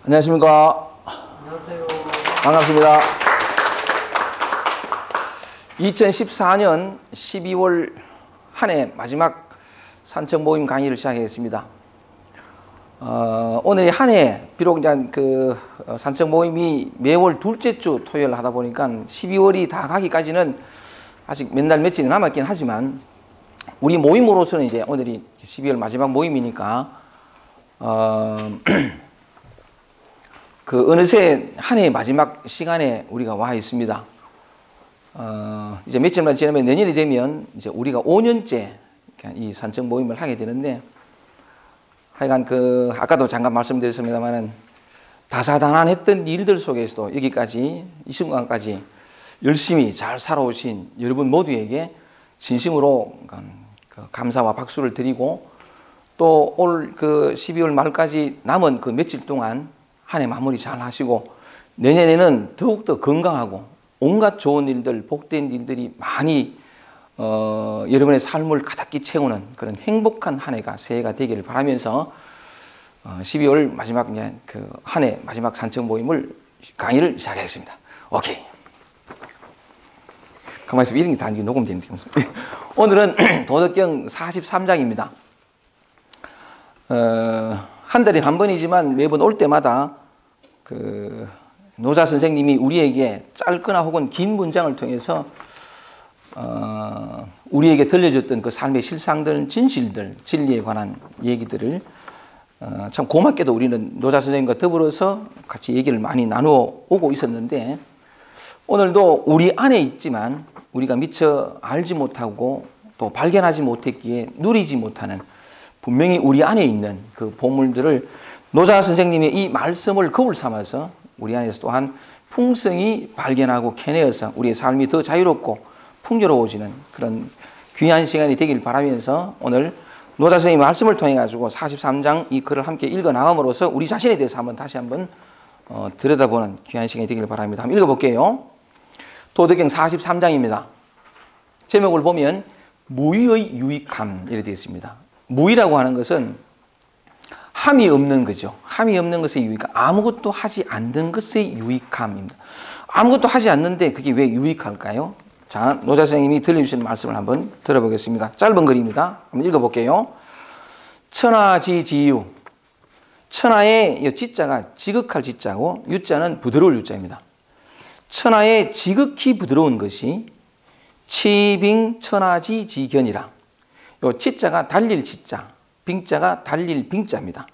안녕하십니까. 안녕하세요. 반갑습니다. 2014년 12월 한 해 마지막 산청 모임 강의를 시작하겠습니다. 오늘 한 해 비록 이제 산청 모임이 매월 둘째 주 토요일 하다 보니까 12월이 다 가기까지는 아직 몇 날 며칠이 남았긴 하지만 우리 모임으로서는 이제 오늘이 12월 마지막 모임이니까 어느새 한 해의 마지막 시간에 우리가 와 있습니다. 이제 며칠만 지나면 내년이 되면 이제 우리가 5년째 이 산청 모임을 하게 되는데, 하여간 아까도 잠깐 말씀드렸습니다만은 다사다난했던 일들 속에서도 여기까지 이 순간까지 열심히 잘 살아오신 여러분 모두에게 진심으로 감사와 박수를 드리고, 또 올 12월 말까지 남은 며칠 동안 한 해 마무리 잘 하시고 내년에는 더욱더 건강하고 온갖 좋은 일들, 복된 일들이 많이 여러분의 삶을 가득히 채우는 그런 행복한 한 해가, 새해가 되기를 바라면서 12월 마지막 한 해 마지막 산청 모임을 강의를 시작하겠습니다. 오케이. 가만히 있으면 이런 게 다 녹음되는데. 오늘은 도덕경 43장입니다. 한 달에 한 번이지만 매번 올 때마다 노자 선생님이 우리에게 짧거나 혹은 긴 문장을 통해서 우리에게 들려줬던 삶의 실상들, 진실들, 진리에 관한 얘기들을 참 고맙게도 우리는 노자 선생님과 더불어서 같이 얘기를 많이 나누어 오고 있었는데, 오늘도 우리 안에 있지만 우리가 미처 알지 못하고 또 발견하지 못했기에 누리지 못하는 분명히 우리 안에 있는 그 보물들을 노자 선생님의 이 말씀을 거울 삼아서 우리 안에서 또한 풍성히 발견하고 캐내어서 우리의 삶이 더 자유롭고 풍요로워지는 그런 귀한 시간이 되길 바라면서 오늘 노자 선생님의 말씀을 통해 가지고 43장 이 글을 함께 읽어 나감으로써 우리 자신에 대해서 다시 한번 들여다보는 귀한 시간이 되길 바랍니다. 한번 읽어볼게요. 도덕경 43장입니다. 제목을 보면 무의의 유익함 이렇게 되어 있습니다. 무의라고 하는 것은 함이 없는 거죠. 함이 없는 것의 유익함, 아무것도 하지 않는 것의 유익함입니다. 아무것도 하지 않는데 그게 왜 유익할까요? 자, 노자 선생님이 들려주시는 말씀을 한번 들어보겠습니다. 짧은 글입니다. 한번 읽어볼게요. 천하지지유. 천하의 지자가 지극할 지자고 유자는 부드러울 유자입니다. 천하의 지극히 부드러운 것이 치빙 천하지지견이라. 요 지자가 달릴 지자, 빙자가 달릴 빙자입니다.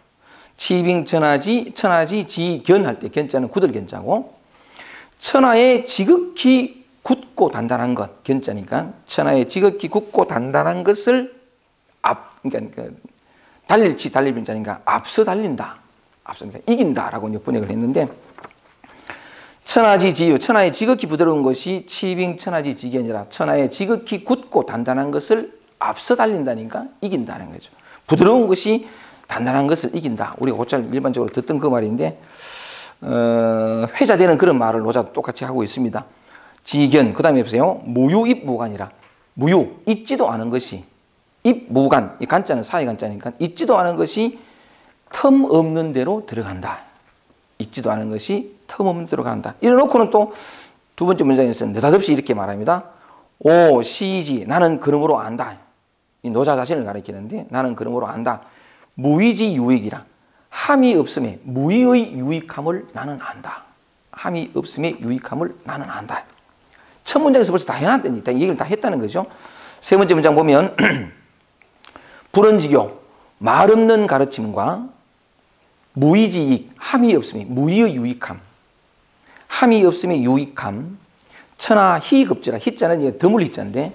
치빙 천하지 지견 할 때 견자는 굳을 견자고, 천하의 지극히 굳고 단단한 것, 견자니까 천하의 지극히 굳고 단단한 것을 그러니까 달릴 빙자니까 앞서 달린다, 그러니까 이긴다라고 번역을 했는데, 천하지지유, 천하의 지극히 부드러운 것이 치빙 천하지지견이라. 천하의 지극히 굳고 단단한 것을 앞서 달린다니까 이긴다는 거죠. 부드러운 것이 단단한 것을 이긴다. 우리가 곧잘 일반적으로 듣던 그 말인데, 회자되는 그런 말을 노자도 똑같이 하고 있습니다. 지견, 그 다음에 보세요. 무유입무간이라. 무유, 있지도 않은 것이, 입무간, 이 간자는 사이 간자니까 있지도 않은 것이 틈 없는 대로 들어간다. 있지도 않은 것이 틈 없는 대로 간다. 이래놓고는 또 두 번째 문장에서 느닷없이 이렇게 말합니다. 오 시지, 나는 그러므로 안다. 이 노자 자신을 가리키는데, 나는 그러므로 안다. 무의지 유익이라. 함이 없음에 무의의 유익함을 나는 안다. 함이 없음에 유익함을 나는 안다. 첫 문장에서 벌써 다 해놨다니, 이 얘기를 다 했다는 거죠. 세 번째 문장 보면 불언지교, 말 없는 가르침과 무의지익, 함이 없음에 무의의 유익함. 함이 없음에 유익함. 천하 희급지라. 희자는 드물 희자인데,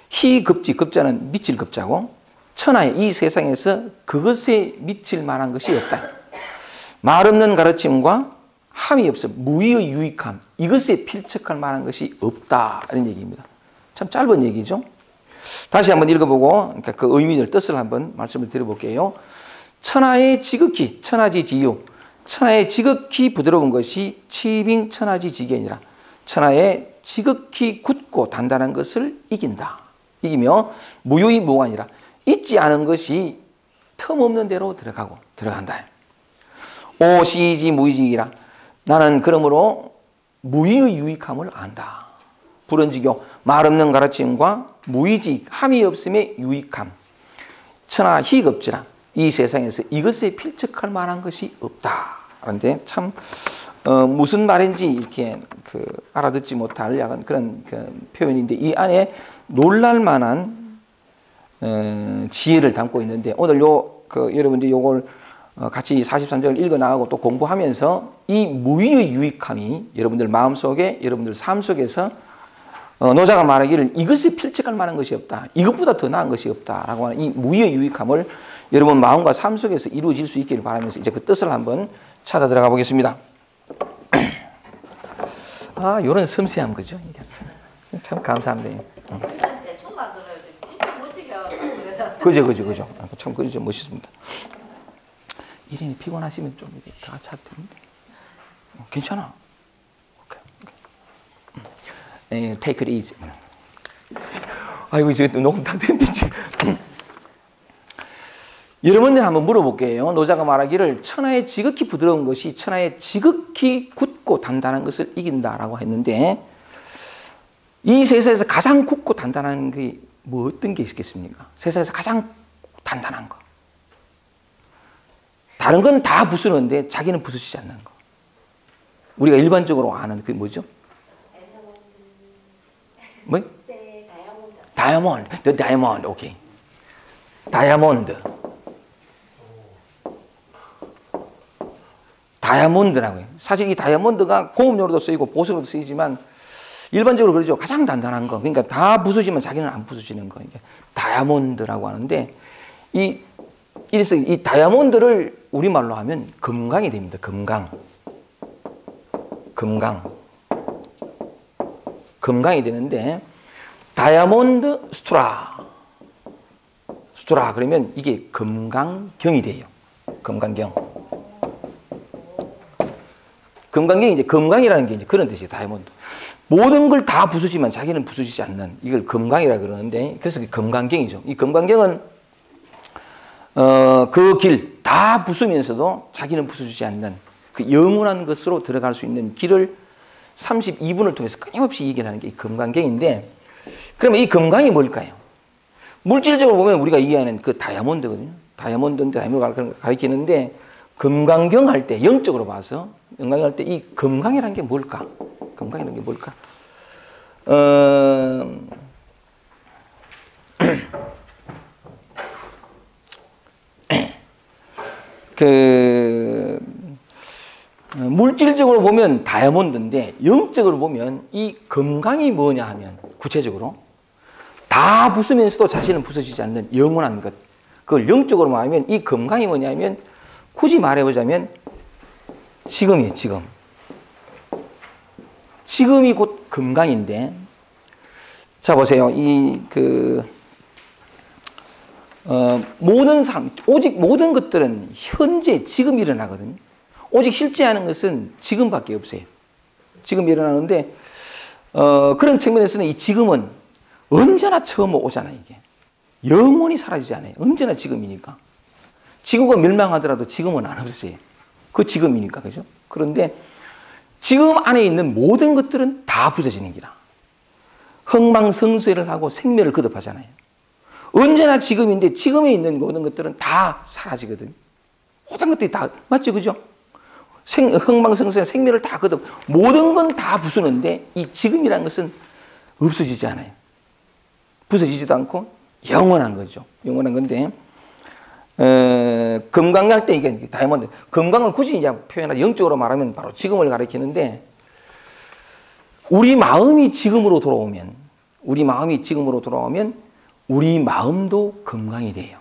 희급지, 급자는 미칠 급자고, 천하의 이 세상에서 그것에 미칠 만한 것이 없다. 말 없는 가르침과 함이 없어 무의의 유익함, 이것에 필적할 만한 것이 없다, 이런 얘기입니다. 참 짧은 얘기죠. 다시 한번 읽어보고 그 의미를, 뜻을 한번 말씀을 드려볼게요. 천하의 지극히, 천하지지유, 천하의 지극히 부드러운 것이 치빙 천하지지견이라. 천하의 지극히 굳고 단단한 것을 이긴다. 이기며 무유의무간이라. 있지 않은 것이 틈없는 대로 들어간다. 오시지 무의지이라. 나는 그러므로 무의의 유익함을 안다. 불언지교 말 없는 가르침과 무의지 함이 없음의 유익함. 천하 희익 없지라. 이 세상에서 이것에 필적할 만한 것이 없다. 그런데 참 무슨 말인지 이렇게 알아듣지 못할 약간 그런 표현인데 이 안에 놀랄 만한 지혜를 담고 있는데 오늘 여러분들이 요걸 같이 43장을 읽어 나가고 또 공부하면서 이 무의의 유익함이 여러분들 마음속에 여러분들 삶 속에서 노자가 말하기를 이것에 필적할 만한 것이 없다. 이것보다 더 나은 것이 없다라고 하는 이 무의의 유익함을 여러분 마음과 삶 속에서 이루어질 수 있기를 바라면서 이제 그 뜻을 한번 찾아 들어가 보겠습니다. 아, 이런 섬세한 거죠. 참 감사합니다. 그죠. 참 그죠 멋있습니다. 일인이 피곤하시면 좀 다 찾는데 괜찮아. 오케이. Take it easy. 아이고 이제 또 녹음 다 됐는데 지금. 여러분들 한번 물어볼게요. 노자가 말하기를 천하의 지극히 부드러운 것이 천하의 지극히 굳고 단단한 것을 이긴다라고 했는데 이 세상에서 가장 굳고 단단한 게 뭐 어떤 게 있겠습니까? 세상에서 가장 단단한 거. 다른 건 다 부수는데 자기는 부수지 않는 거. 우리가 일반적으로 아는 그게 뭐죠? 뭐? 다이아몬드. The diamond. 오케이. 다이아몬드. 다이아몬드라고 해요. 사실 이 다이아몬드가 공업용으로도 쓰이고 보석으로도 쓰이지만 일반적으로 그러죠. 가장 단단한 거. 그러니까 다 부서지면 자기는 안 부서지는 거. 이게 다이아몬드라고 하는데 이래서 이 다이아몬드를 우리말로 하면 금강이 됩니다. 금강이 되는데 다이아몬드 스투라 그러면 이게 금강경이 돼요. 금강경이 이제 금강이라는 게 이제 그런 뜻이에요. 다이아몬드. 모든 걸 다 부수지만 자기는 부수지지 않는 이걸 금강이라 그러는데 그래서 금강경이죠. 이 금강경은 그 길 다 부수면서도 자기는 부수지 않는 그 영원한 것으로 들어갈 수 있는 길을 32분을 통해서 끊임없이 얘기하는 게 이 금강경인데 그러면 이 금강이 뭘까요? 물질적으로 보면 우리가 얘기하는 그 다이아몬드거든요. 다이아몬드인데 다이아몬드를 가리키는데 금강경 할 때 영적으로 봐서 금강경 할 때 이 금강이라는 게 뭘까? 금강이라는 게 뭘까? 물질적으로 보면 다이아몬드인데 영적으로 보면 이 금강이 뭐냐 하면 구체적으로 다 부수면서도 자신은 부서지지 않는 영원한 것. 그걸 영적으로 말하면 이 금강이 뭐냐면 굳이 말해보자면 지금이에요. 지금이 곧 금강인데 자 보세요. 모든 삶, 오직 모든 것들은 현재 지금 일어나거든요. 오직 실제하는 것은 지금밖에 없어요. 지금 일어나는데 그런 측면에서는 이 지금은 언제나 처음 오잖아요. 이게 영원히 사라지지 않아요. 언제나 지금이니까. 지구가 멸망하더라도 지금은 안 없어요. 그 지금이니까 그죠? 그런데 지금 안에 있는 모든 것들은 다 부서지는 기라. 흥망성쇠를 하고 생멸을 거듭하잖아요. 언제나 지금인데 지금에 있는 모든 것들은 다 사라지거든요. 모든 것들이 다 맞죠, 그죠? 흥망성쇠 생멸을 다 거듭 모든 건 다 부수는데 이 지금이라는 것은 없어지지 않아요. 부서지지도 않고 영원한 거죠. 영원한 건데 금강할 때 이게 다이아몬드 금강을 굳이 이제 표현하자 영적으로 말하면 바로 지금을 가리키는데 우리 마음이 지금으로 돌아오면 우리 마음도 금강이 돼요.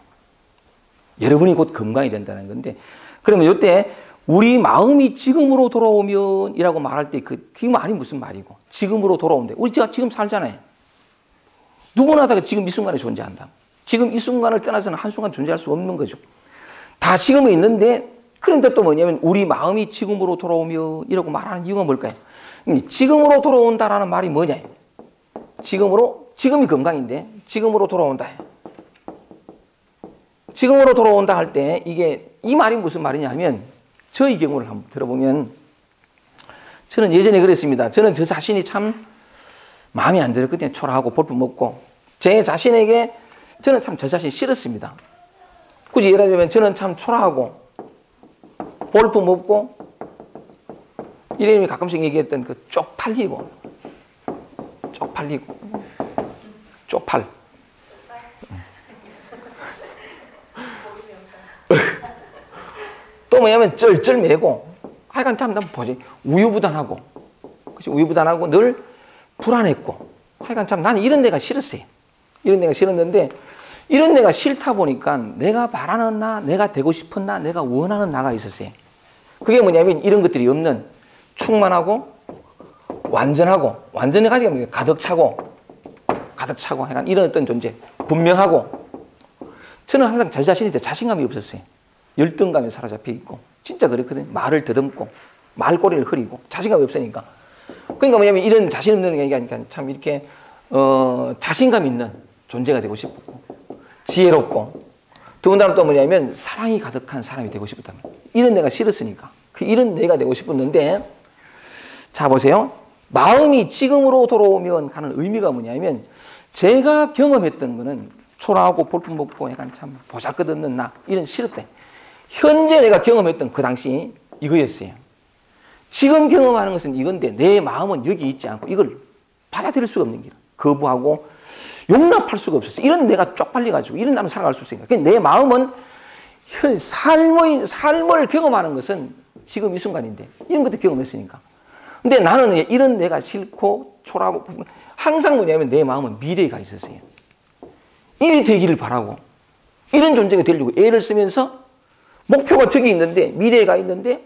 여러분이 곧 금강이 된다는 건데 그러면 이때 우리 마음이 지금으로 돌아오면 이라고 말할 때 그 말이 무슨 말이고 지금으로 돌아온대. 우리 지금 살잖아요. 누구나 다 지금 이 순간에 존재한다. 지금 이 순간을 떠나서는 한순간 존재할 수 없는 거죠. 다 지금에 있는데 그런데 또 뭐냐면 우리 마음이 지금으로 돌아오면 이라고 말하는 이유가 뭘까요? 지금으로 돌아온다라는 말이 뭐냐? 지금이 건강인데 지금으로 돌아온다. 지금으로 돌아온다 할 때 이게 이 말이 무슨 말이냐 하면 저의 경우를 한번 들어보면 저는 예전에 그랬습니다. 저는 저 자신이 참 마음에 안 들었거든요. 초라하고 볼품 없고. 제 자신에게 저는 참 저 자신이 싫었습니다. 굳이 예를 들면 저는 참 초라하고 볼품 없고 이름이 가끔씩 얘기했던 그 쪽팔리고 쪽팔 또 뭐냐면 쩔쩔매고 하여간 참 뭐지 우유부단하고 그치? 우유부단하고 늘 불안했고 하여간 참 나는 이런 내가 싫었어요. 이런 내가 싫었는데 이런 내가 싫다 보니까 내가 바라는 나, 내가 되고 싶은 나, 내가 원하는 나가 있었어요. 그게 뭐냐면 이런 것들이 없는 충만하고 완전히 가지고 가득 차고 하여간 이런 어떤 존재, 분명하고 저는 항상 제 자신한테 자신감이 없었어요. 열등감에 사로잡혀 있고 진짜 그랬거든요. 말을 더듬고 말꼬리를 흐리고 자신감이 없으니까. 그러니까 뭐냐면 이런 자신 없는 게 아니라 참 이렇게 자신감 있는 존재가 되고 싶었고 지혜롭고 더군다나 또 뭐냐면 사랑이 가득한 사람이 되고 싶었다면 이런 내가 싫었으니까 이런 내가 되고 싶었는데 자 보세요. 마음이 지금으로 돌아오면 하는 의미가 뭐냐면 제가 경험했던 거는 초라하고 볼품없고 약간 참 보잘것없는 나 이런 싫었대. 현재 내가 경험했던 그 당시 이거였어요. 지금 경험하는 것은 이건데 내 마음은 여기 있지 않고 이걸 받아들일 수가 없는 길. 거부하고 용납할 수가 없었어요. 이런 내가 쪽팔려가지고 이런 나는 살아갈 수 없으니까. 내 마음은 삶을 경험하는 것은 지금 이 순간인데 이런 것도 경험했으니까. 근데 나는 이런 내가 싫고 초라하고 항상 뭐냐면 내 마음은 미래가 있었어요. 일이 되기를 바라고 이런 존재가 되려고 애를 쓰면서 목표가 저기 있는데 미래가 있는데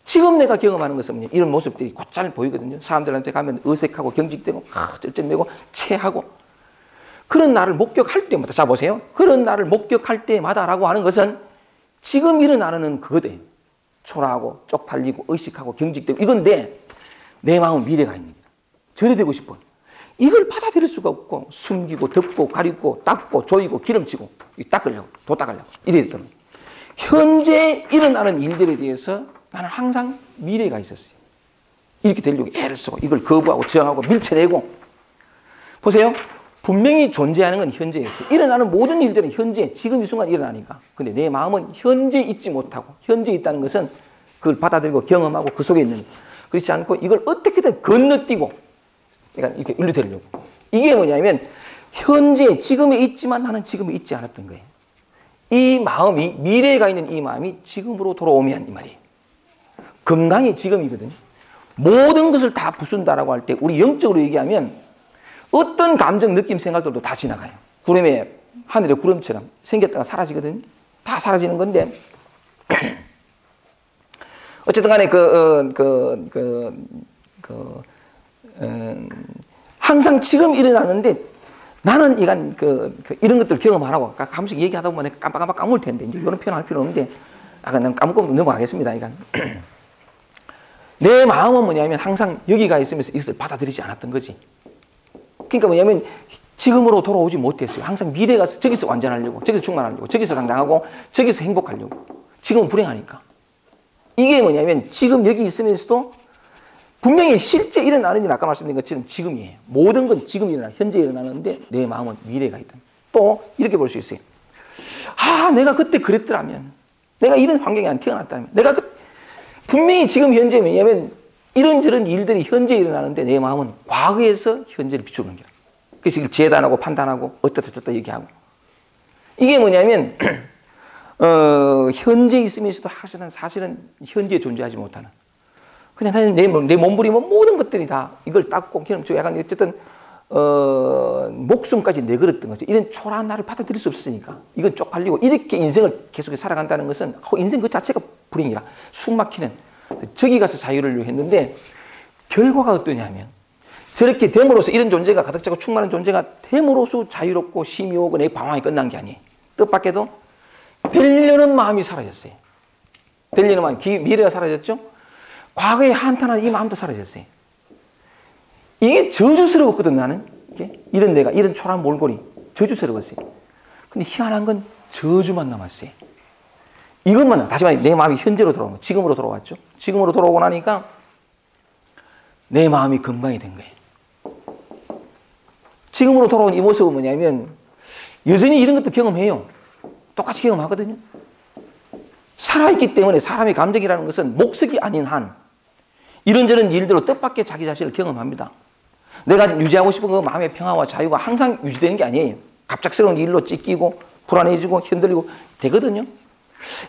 지금 내가 경험하는 것은 이런 모습들이 곧잘 보이거든요. 사람들한테 가면 어색하고 경직되고 쩔쩔매고 체하고 그런 나를 목격할 때마다 자 보세요. 그런 나를 목격할 때마다라고 하는 것은 지금 일어나는 그거대. 초라하고 쪽팔리고 의식하고 경직되고 이건데 내 마음은 미래가 있는 거야. 저래 되고 싶어. 이걸 받아들일 수가 없고 숨기고 덮고 가리고 닦고 조이고 기름치고 닦으려고 도 닦으려고 이래 되더라고요. 현재 일어나는 일들에 대해서 나는 항상 미래가 있었어요. 이렇게 되려고 애를 쓰고 이걸 거부하고 저항하고 밀쳐내고 보세요. 분명히 존재하는 건 현재였어요. 일어나는 모든 일들은 현재 지금 이 순간 일어나니까. 근데 내 마음은 현재 있지 못하고 현재 있다는 것은 그걸 받아들이고 경험하고 그 속에 있는 그렇지 않고 이걸 어떻게든 건너뛰고 그러니까 이렇게 일루되려고. 이게 뭐냐면 현재 지금에 있지만 나는 지금에 있지 않았던 거예요. 이 마음이 미래가 있는 이 마음이 지금으로 돌아오면 이 말이에요. 건강이 지금이거든요. 모든 것을 다 부순다라고 할 때 우리 영적으로 얘기하면 어떤 감정, 느낌, 생각들도 다 지나가요. 구름에 하늘의 구름처럼 생겼다가 사라지거든요. 다 사라지는 건데 어쨌든 간에 항상 지금 일어나는데 나는 이런 것들 경험 안 하고 가끔씩 얘기하다 보면 깜빡깜빡 까먹을 텐데 이제 이런 표현 할 필요 없는데 난 까먹고 넘어가겠습니다. 내 마음은 뭐냐면 항상 여기가 있으면서 이것을 받아들이지 않았던 거지. 그러니까 뭐냐면 지금으로 돌아오지 못했어요. 항상 미래가 저기서 완전하려고, 저기서 충만하려고, 저기서 당당하고, 저기서 행복하려고. 지금은 불행하니까. 이게 뭐냐면 지금 여기 있으면서도 분명히 실제 일어나는 일 아까 말씀드린 것처럼 지금이에요. 모든 건 지금 현재 일어나는데 내 마음은 미래가 있다. 또 이렇게 볼 수 있어요. 내가 그때 그랬더라면, 내가 이런 환경에 안 태어났다면, 내가 분명히 지금 현재 왜냐면 이런저런 일들이 현재 일어나는데 내 마음은 과거에서 현재를 비추는 거야. 그래서 이걸 재단하고 판단하고 어떻다 얘기하고. 이게 뭐냐면 현재 있으면서도 사실은 현재에 존재하지 못하는. 그냥 내 몸부림은 모든 것들이 다 이걸 닦고 약간 어쨌든 목숨까지 내걸었던 거죠. 이런 초라한 나를 받아들일 수 없었으니까. 이건 쪽팔리고 이렇게 인생을 계속 살아간다는 것은 인생 그 자체가 불행이라 숨 막히는 저기 가서 자유를 했는데 결과가 어떠냐면 저렇게 됨으로써 이런 존재가 가득 차고 충만한 존재가 됨으로써 자유롭고 심이 오고 내 방황이 끝난 게 아니에요. 뜻밖에도 되려는 마음이 사라졌어요. 되려는 마음, 미래가 사라졌죠. 과거에 한탄한 이 마음도 사라졌어요. 이게 저주스러웠거든 나는. 이런 내가 이런 초라한 몰골이 저주스러웠어요. 근데 희한한 건 저주만 남았어요. 이것만 다시 말해 내 마음이 현재로 돌아온 거예요. 지금으로 돌아왔죠. 지금으로 돌아오고 나니까 내 마음이 건강이 된 거예요. 지금으로 돌아온 이 모습은 뭐냐면 여전히 이런 것도 경험해요. 똑같이 경험하거든요. 살아있기 때문에 사람의 감정이라는 것은 목석이 아닌 한 이런저런 일들로 뜻밖의 자기 자신을 경험합니다. 내가 유지하고 싶은 그 마음의 평화와 자유가 항상 유지되는 게 아니에요. 갑작스러운 일로 찢기고 불안해지고 흔들리고 되거든요.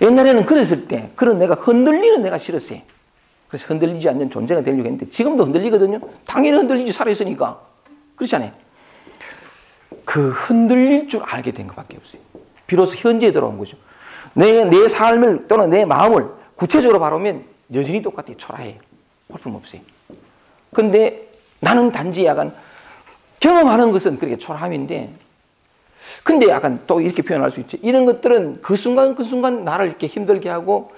옛날에는 그랬을 때 그런 내가 흔들리는 내가 싫었어요. 그래서 흔들리지 않는 존재가 되려고 했는데 지금도 흔들리거든요. 당연히 흔들리지 살아있으니까. 그렇지 않아요? 그 흔들릴 줄 알게 된 것밖에 없어요. 비로소 현재에 들어온 거죠. 내 삶을 또는 내 마음을 구체적으로 바라보면 여전히 똑같아요. 초라해요. 볼품없어요. 근데 나는 단지 약간 경험하는 것은 그렇게 초라함인데 근데 약간 또 이렇게 표현할 수 있죠. 이런 것들은 그 순간 그 순간 나를 이렇게 힘들게 하고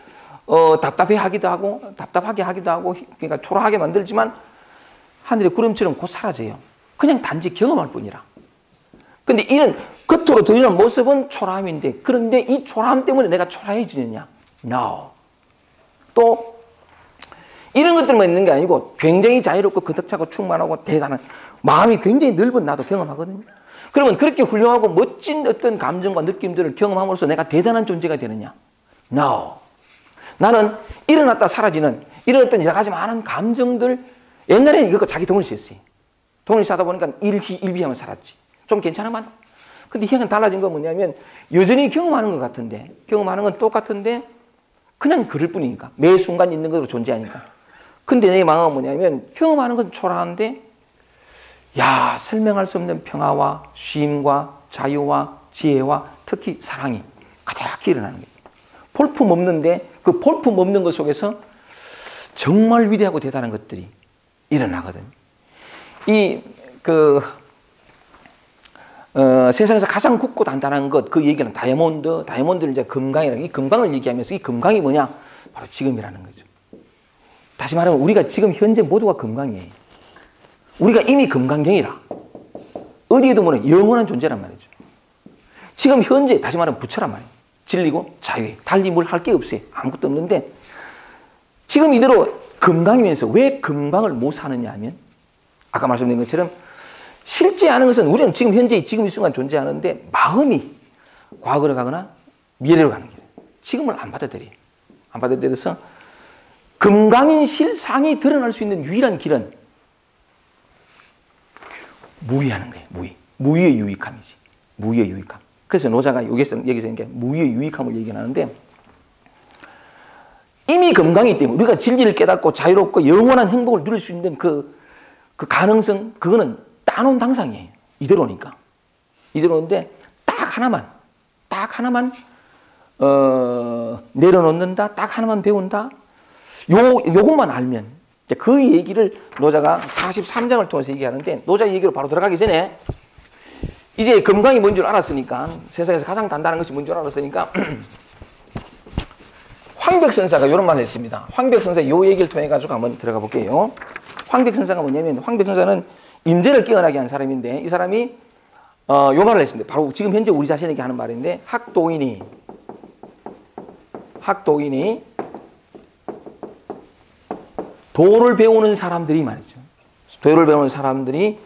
답답해 하기도 하고 답답하게 하기도 하고 그러니까 초라하게 만들지만 하늘의 구름처럼 곧 사라져요. 그냥 단지 경험할 뿐이라. 근데 이런 겉으로 드러나는 모습은 초라함인데 그런데 이 초라함 때문에 내가 초라해지느냐? No. 또 이런 것들만 있는 게 아니고 굉장히 자유롭고 거듭차고 충만하고 대단한 마음이 굉장히 넓은 나도 경험하거든요. 그러면 그렇게 훌륭하고 멋진 어떤 감정과 느낌들을 경험함으로써 내가 대단한 존재가 되느냐? No. 나는 일어났다 사라지는 이런 어떤 여러 가지 많은 감정들 옛날에는 이거 자기 돈을 썼어요. 돈을 사다 보니까 일비하면 살았지. 좀 괜찮으면. 근데 이게 달라진 건 뭐냐면 여전히 경험하는 것 같은데 경험하는 건 똑같은데 그냥 그럴 뿐이니까 매 순간 있는 것으로 존재하니까. 근데 내 마음은 뭐냐면 경험하는 건 초라한데 야 설명할 수 없는 평화와 쉼과 자유와 지혜와 특히 사랑이 가득히 일어나는 거예요. 볼품 없는데 그 볼품 없는 것 속에서 정말 위대하고 대단한 것들이 일어나거든요. 세상에서 가장 굵고 단단한 것, 그 얘기는 다이아몬드를 이제 금강이라는 이 금강을 얘기하면서 이 금강이 뭐냐? 바로 지금이라는 거죠. 다시 말하면 우리가 지금 현재 모두가 금강이에요. 우리가 이미 금강경이라. 어디에도 뭐냐? 영원한 존재란 말이죠. 지금 현재, 다시 말하면 부처란 말이에요. 진리고 자유에. 달리 뭘 할 게 없어요. 아무것도 없는데 지금 이대로 금강이면서 왜 금강을 못 사느냐 하면 아까 말씀드린 것처럼 실제 하는 것은 우리는 지금 현재 지금 이 순간 존재하는데 마음이 과거로 가거나 미래로 가는 길이에요. 지금을 안 받아들여요. 안 받아들여서 금강인 실상이 드러날 수 있는 유일한 길은 무의하는 거예요. 무의의 유익함이지. 무의의 유익함. 그래서 노자가 여기서 이게 무의의 유익함을 얘기하는데 이미 금강이기 때문에 우리가 진리를 깨닫고 자유롭고 영원한 행복을 누릴 수 있는 그 가능성 그거는 따놓은 당상이에요. 이대로니까. 이대로인데 딱 하나만 내려놓는다. 딱 하나만 배운다. 요것만 알면 그 얘기를 노자가 43장을 통해서 얘기하는데 노자 얘기로 바로 들어가기 전에 이제 금강이 뭔 줄 알았으니까 세상에서 가장 단단한 것이 뭔 줄 알았으니까 황백선사가 이런 말을 했습니다. 황백선사 요 얘기를 통해 가지고 한번 들어가 볼게요. 황백선사가 뭐냐면 황백선사는 임재를 깨어나게 한 사람인데 이 사람이 요 말을 했습니다. 바로 지금 현재 우리 자신에게 하는 말인데 학도인이 도를 배우는 사람들이 말이죠. 도를 배우는 사람들이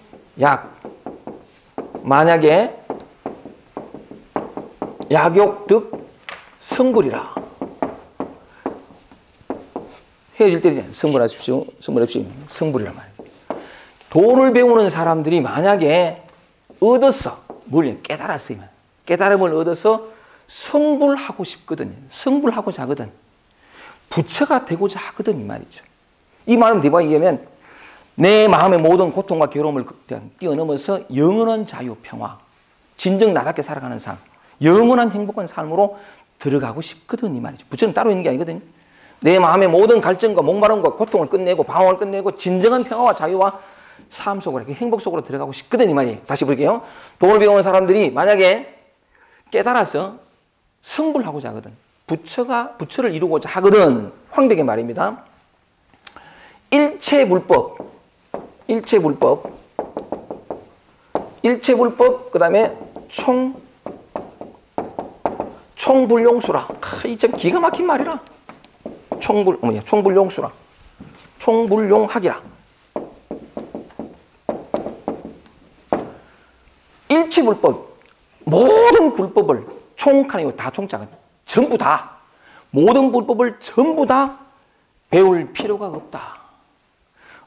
만약에 약욕득 성불이라. 헤어질 때 성불하십시오. 성불이란 말이에요. 도를 배우는 사람들이 만약에 얻어서 뭘 깨달았으면 깨달음을 얻어서 성불하고 싶거든요. 성불하고자 하거든. 부처가 되고자 하거든 이 말이죠. 이 말은 대박 얘기하면 내 마음의 모든 고통과 괴로움을 뛰어넘어서 영원한 자유, 평화, 진정 나답게 살아가는 삶, 영원한 행복한 삶으로 들어가고 싶거든 이 말이죠. 부처는 따로 있는 게 아니거든요. 내 마음의 모든 갈증과 목마름과 고통을 끝내고 방황을 끝내고 진정한 평화와 자유와 삶 속으로 행복 속으로 들어가고 싶거든 이 말이에요. 다시 볼게요. 도를 배우는 사람들이 만약에 깨달아서 성불하고자 하거든. 부처를 이루고자 하거든. 황백의 말입니다. 일체불법, 그 다음에 총불용수라. 이 참 기가 막힌 말이라. 총불용수라. 총불용학이라. 일치불법. 모든 불법을 총칸이고 다 총자거든. 전부 다. 모든 불법을 전부 다 배울 필요가 없다.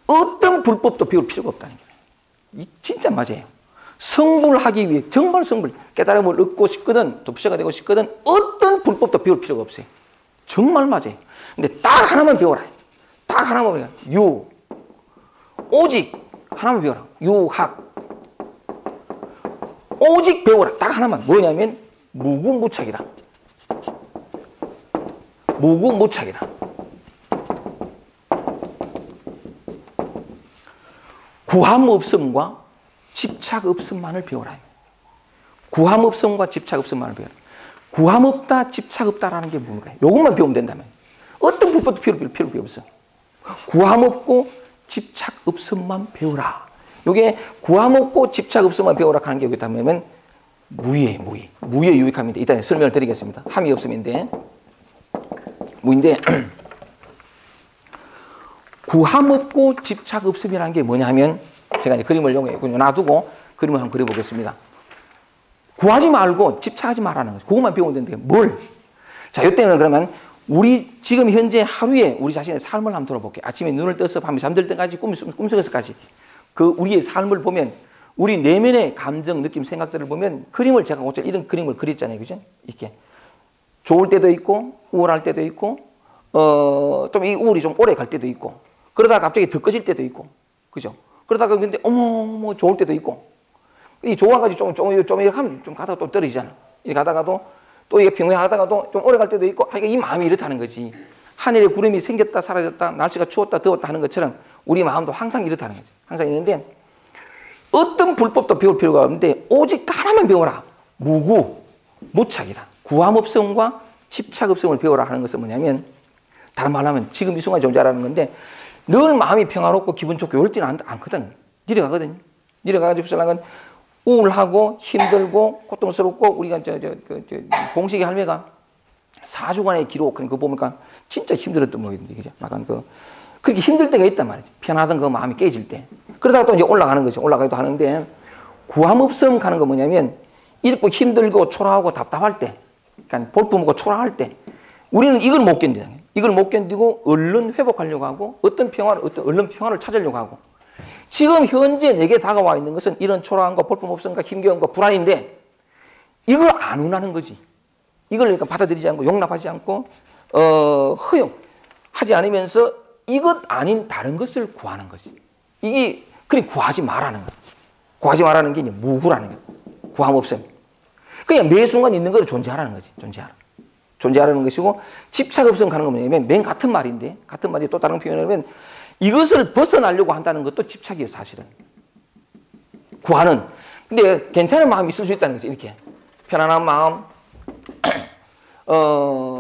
어떤 불법도 배울 필요가 없다는 거예요. 이 진짜 맞아요. 성불하기 위해 정말 성불, 깨달음을 얻고 싶거든, 독자가 되고 싶거든 어떤 불법도 배울 필요가 없어요. 정말 맞아요. 근데 딱 하나만 배워라. 딱 하나만 배워라. 오직 하나만 배워라. 유학. 오직 배워라. 딱 하나만. 뭐냐면 무궁무착이다. 무궁무착이다. 구함 없음과 집착 없음만을 배워라. 구함 없음과 집착 없음만을 배워라. 구함 없다, 집착 없다라는 게 뭔가요? 이것만 배우면 된다면. 어떤 불법도 필요 없어. 구함 없고 집착 없음만 배워라. 이게 구함 없고 집착 없음만 배워라 하는 게 여기다 하면 무의예요, 무의. 무의 유익함인데 일단 설명을 드리겠습니다. 함이 없음인데 무인데 구함 없고 집착 없음이라는 게 뭐냐 하면 제가 이제 그림을 이용해 놔두고 그림을 한번 그려보겠습니다. 구하지 말고 집착하지 말라는 거죠. 그것만 배우면 되는데 뭘? 자, 이때는 그러면 우리 지금 현재 하루에 우리 자신의 삶을 한번 돌아볼게요. 아침에 눈을 떠서 밤에 잠들 때까지 꿈속에서까지 그 우리의 삶을 보면 우리 내면의 감정, 느낌, 생각들을 보면 그림을 제가 어째 이런 그림을 그렸잖아요. 그죠? 이렇게 좋을 때도 있고 우울할 때도 있고 좀 이 우울이 좀 오래 갈 때도 있고 그러다가 갑자기 더 꺼질 때도 있고 그죠? 그러다가 근데 어머 좋을 때도 있고 이 좋아가지고 좀 이렇게 하면 좀 가다가 또 떨어지잖아. 이렇게 가다가도 또 이게 평행하다가도 좀 오래 갈 때도 있고 하여간 이 마음이 이렇다는 거지. 하늘에 구름이 생겼다 사라졌다 날씨가 추웠다 더웠다 하는 것처럼 우리 마음도 항상 이렇다는 거지. 항상 있는데 어떤 불법도 배울 필요가 없는데 오직 하나만 배워라. 무착이다. 구함없음과 집착없음을 배워라 하는 것은 뭐냐면 다른 말로 하면 지금 이 순간에 존재하라는 건데 늘 마음이 평화롭고 기분 좋고 열지는 않거든. 내려가거든요. 내려가가지고 살라간 우울하고 힘들고 고통스럽고 우리가 봉식이 할매가 4주간의 기록 그거 보니까 진짜 힘들었던 모양인데 그죠? 약간 그렇게 힘들 때가 있단 말이지. 편하던 그 마음이 깨질 때. 그러다가 또 이제 올라가는 거죠. 올라가기도 하는데 구함없음 가는 거 뭐냐면 이렇고 힘들고 초라하고 답답할 때, 그러니까 볼품없고 초라할 때 우리는 이걸 못 견디는 이걸 못 견디고 얼른 회복하려고 하고 어떤 얼른 평화를 찾으려고 하고 지금 현재 내게 다가와 있는 것은 이런 초라함과 볼품없음과 힘겨움과 불안인데 이걸 안 원하는 거지. 이걸 그러니까 받아들이지 않고 용납하지 않고 허용하지 않으면서 이것 아닌 다른 것을 구하는 거지. 이게 그래 구하지 말라는 거야. 구하지 말라는 게 이제 무구라는 거야. 구함 없음. 그냥 매 순간 있는 거를 존재하라는 거지. 존재하라는 것이고 집착 없음 가는 건 뭐냐면 맨 같은 말인데 같은 말이 또 다른 표현을 하면 이것을 벗어나려고 한다는 것도 집착이에요. 사실은. 구하는. 근데 괜찮은 마음이 있을 수 있다는 거지. 이렇게 편안한 마음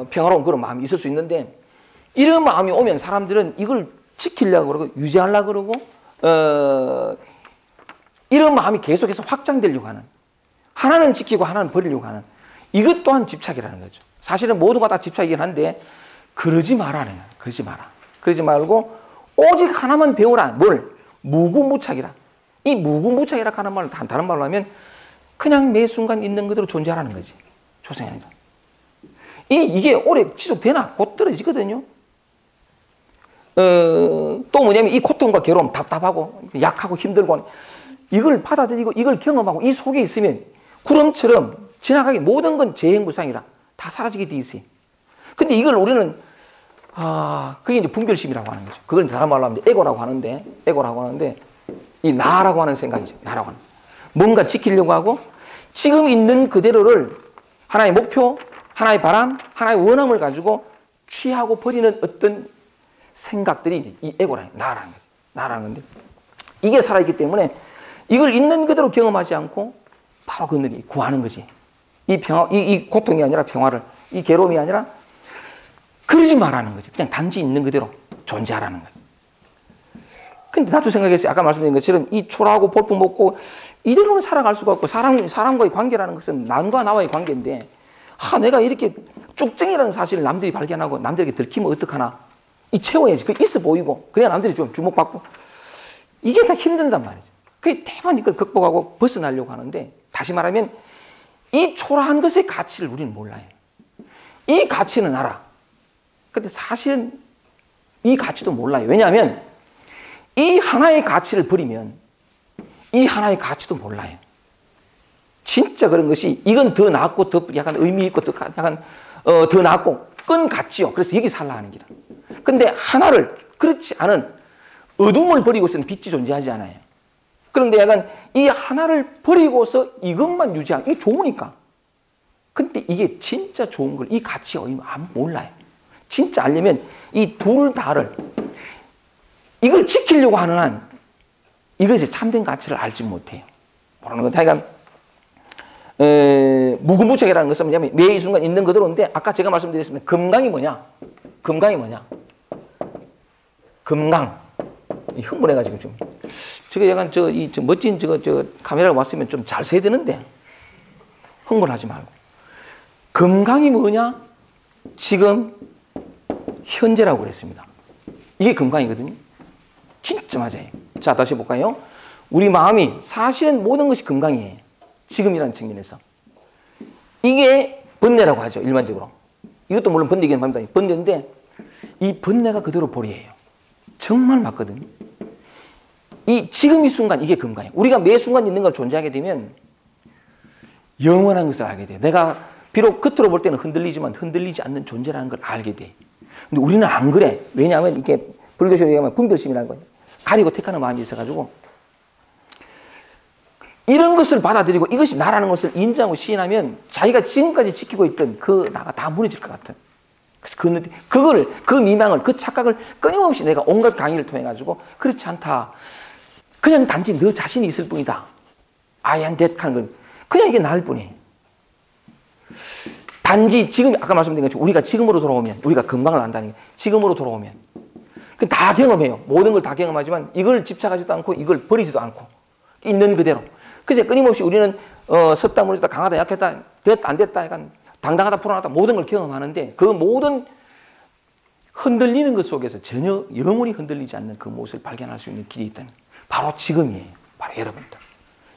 평화로운 그런 마음이 있을 수 있는데 이런 마음이 오면 사람들은 이걸 지키려고 그러고 유지하려고 그러고 이런 마음이 계속해서 확장되려고 하는 하나는 지키고 하나는 버리려고 하는 이것 또한 집착이라는 거죠. 사실은 모두가 다 집착이긴 한데 그러지 말라는 거야. 그러지 마라. 그러지 말고 오직 하나만 배우라. 뭘? 무궁무착이라. 이 무궁무착이라 하는 말을 다른 말로 하면 그냥 매 순간 있는 그대로 존재하라는 거지. 조생하는 거. 이게 오래 지속되나? 곧 떨어지거든요. 또 뭐냐면 이 고통과 괴로움, 답답하고 약하고 힘들고 이걸 받아들이고 이걸 경험하고 이 속에 있으면 구름처럼 지나가기 모든 건 재행부상이다. 다 사라지게 돼 있어요. 근데 이걸 우리는 그게 이제 분별심이라고 하는 거죠. 그걸 다른 말로 하면 에고라고 하는데 이 나라고 하는 생각이죠. 나라고 하는 뭔가 지키려고 하고 지금 있는 그대로를 하나의 목표, 하나의 바람, 하나의 원함을 가지고 취하고 버리는 어떤 생각들이 이 에고라는 나라는 거죠. 나라는 건데 이게 살아있기 때문에 이걸 있는 그대로 경험하지 않고 바로 그들이 구하는 거지. 이 평화, 이 고통이 아니라 평화를, 이 괴로움이 아니라 그러지 말라는 거지. 그냥 단지 있는 그대로 존재하라는 거지. 근데 나도 생각했어요. 아까 말씀드린 것처럼 이 초라하고 볼품없고 이대로는 살아갈 수가 없고 사람과의 관계라는 것은 남과 나와의 관계인데 내가 이렇게 쭉정이라는 사실을 남들이 발견하고 남들에게 들키면 어떡하나. 이 채워야지. 그 있어 보이고. 그래야 남들이 좀 주목받고. 이게 다 힘든단 말이죠. 그게 대만 이걸 극복하고 벗어나려고 하는데, 다시 말하면 이 초라한 것의 가치를 우리는 몰라요. 이 가치는 알아. 근데 사실은 이 가치도 몰라요. 왜냐하면 이 하나의 가치를 버리면 이 하나의 가치도 몰라요. 진짜 그런 것이 이건 더 낫고 더 약간 의미 있고 더 약간 더 낫고 끈 같지요. 그래서 여기 살라 하는 기다. 근데 하나를 그렇지 않은 어둠을 버리고서는 빛이 존재하지 않아요. 그런데 약간 이 하나를 버리고서 이것만 유지하고 이게 좋으니까. 근데 이게 진짜 좋은 걸 이 가치의 의미 안 몰라요. 진짜 알려면 이 둘 다를 이걸 지키려고 하는 한 이것이 참된 가치를 알지 못해요. 모르는 건 하여간 무궁무책이라는 것은 뭐냐면 매 이 순간 있는 그대로인데, 아까 제가 말씀드렸습니다. 금강이 뭐냐? 금강이 뭐냐? 금강. 흥분해가지고 좀. 저게 약간 저 멋진 저 카메라가 왔으면 좀 잘 써야 되는데 흥분하지 말고. 금강이 뭐냐? 지금 현재라고 그랬습니다. 이게 금강이거든요. 진짜 맞아요. 자, 다시 볼까요? 우리 마음이 사실은 모든 것이 금강이에요. 지금이라는 측면에서. 이게 번뇌라고 하죠. 일반적으로. 이것도 물론 번뇌이긴 합니다. 번뇌인데 이 번뇌가 그대로 보리예요. 정말 맞거든요. 이 지금 이 순간 이게 금강이에요. 우리가 매 순간 있는 걸 존재하게 되면 영원한 것을 알게 돼요. 내가 비록 겉으로 볼 때는 흔들리지만 흔들리지 않는 존재라는 걸 알게 돼. 근데 우리는 안 그래. 왜냐하면 이게 불교식으로 얘기하면 분별심이라는 거예요. 가리고 택하는 마음이 있어가지고 이런 것을 받아들이고 이것이 나라는 것을 인정하고 시인하면 자기가 지금까지 지키고 있던 그 나가 다 무너질 것 같아. 그래서 그 미망을, 그 착각을 끊임없이 내가 온갖 강의를 통해 가지고 그렇지 않다. 그냥 단지 너 자신이 있을 뿐이다. I am that 하는 건 그냥 이게 나을 뿐이에요. 단지 지금 아까 말씀드린 것처럼 우리가 지금으로 돌아오면 우리가 금방을 안다는 게 지금으로 돌아오면 다 경험해요. 모든 걸 다 경험하지만 이걸 집착하지도 않고 이걸 버리지도 않고 있는 그대로. 그래서 끊임없이 우리는 섰다 무너졌다 강하다 약했다 됐다 안 됐다 약간 당당하다 불안하다 모든 걸 경험하는데 그 모든 흔들리는 것 속에서 전혀 영원히 흔들리지 않는 그 모습을 발견할 수 있는 길이 있다는 바로 지금이에요. 바로 여러분들.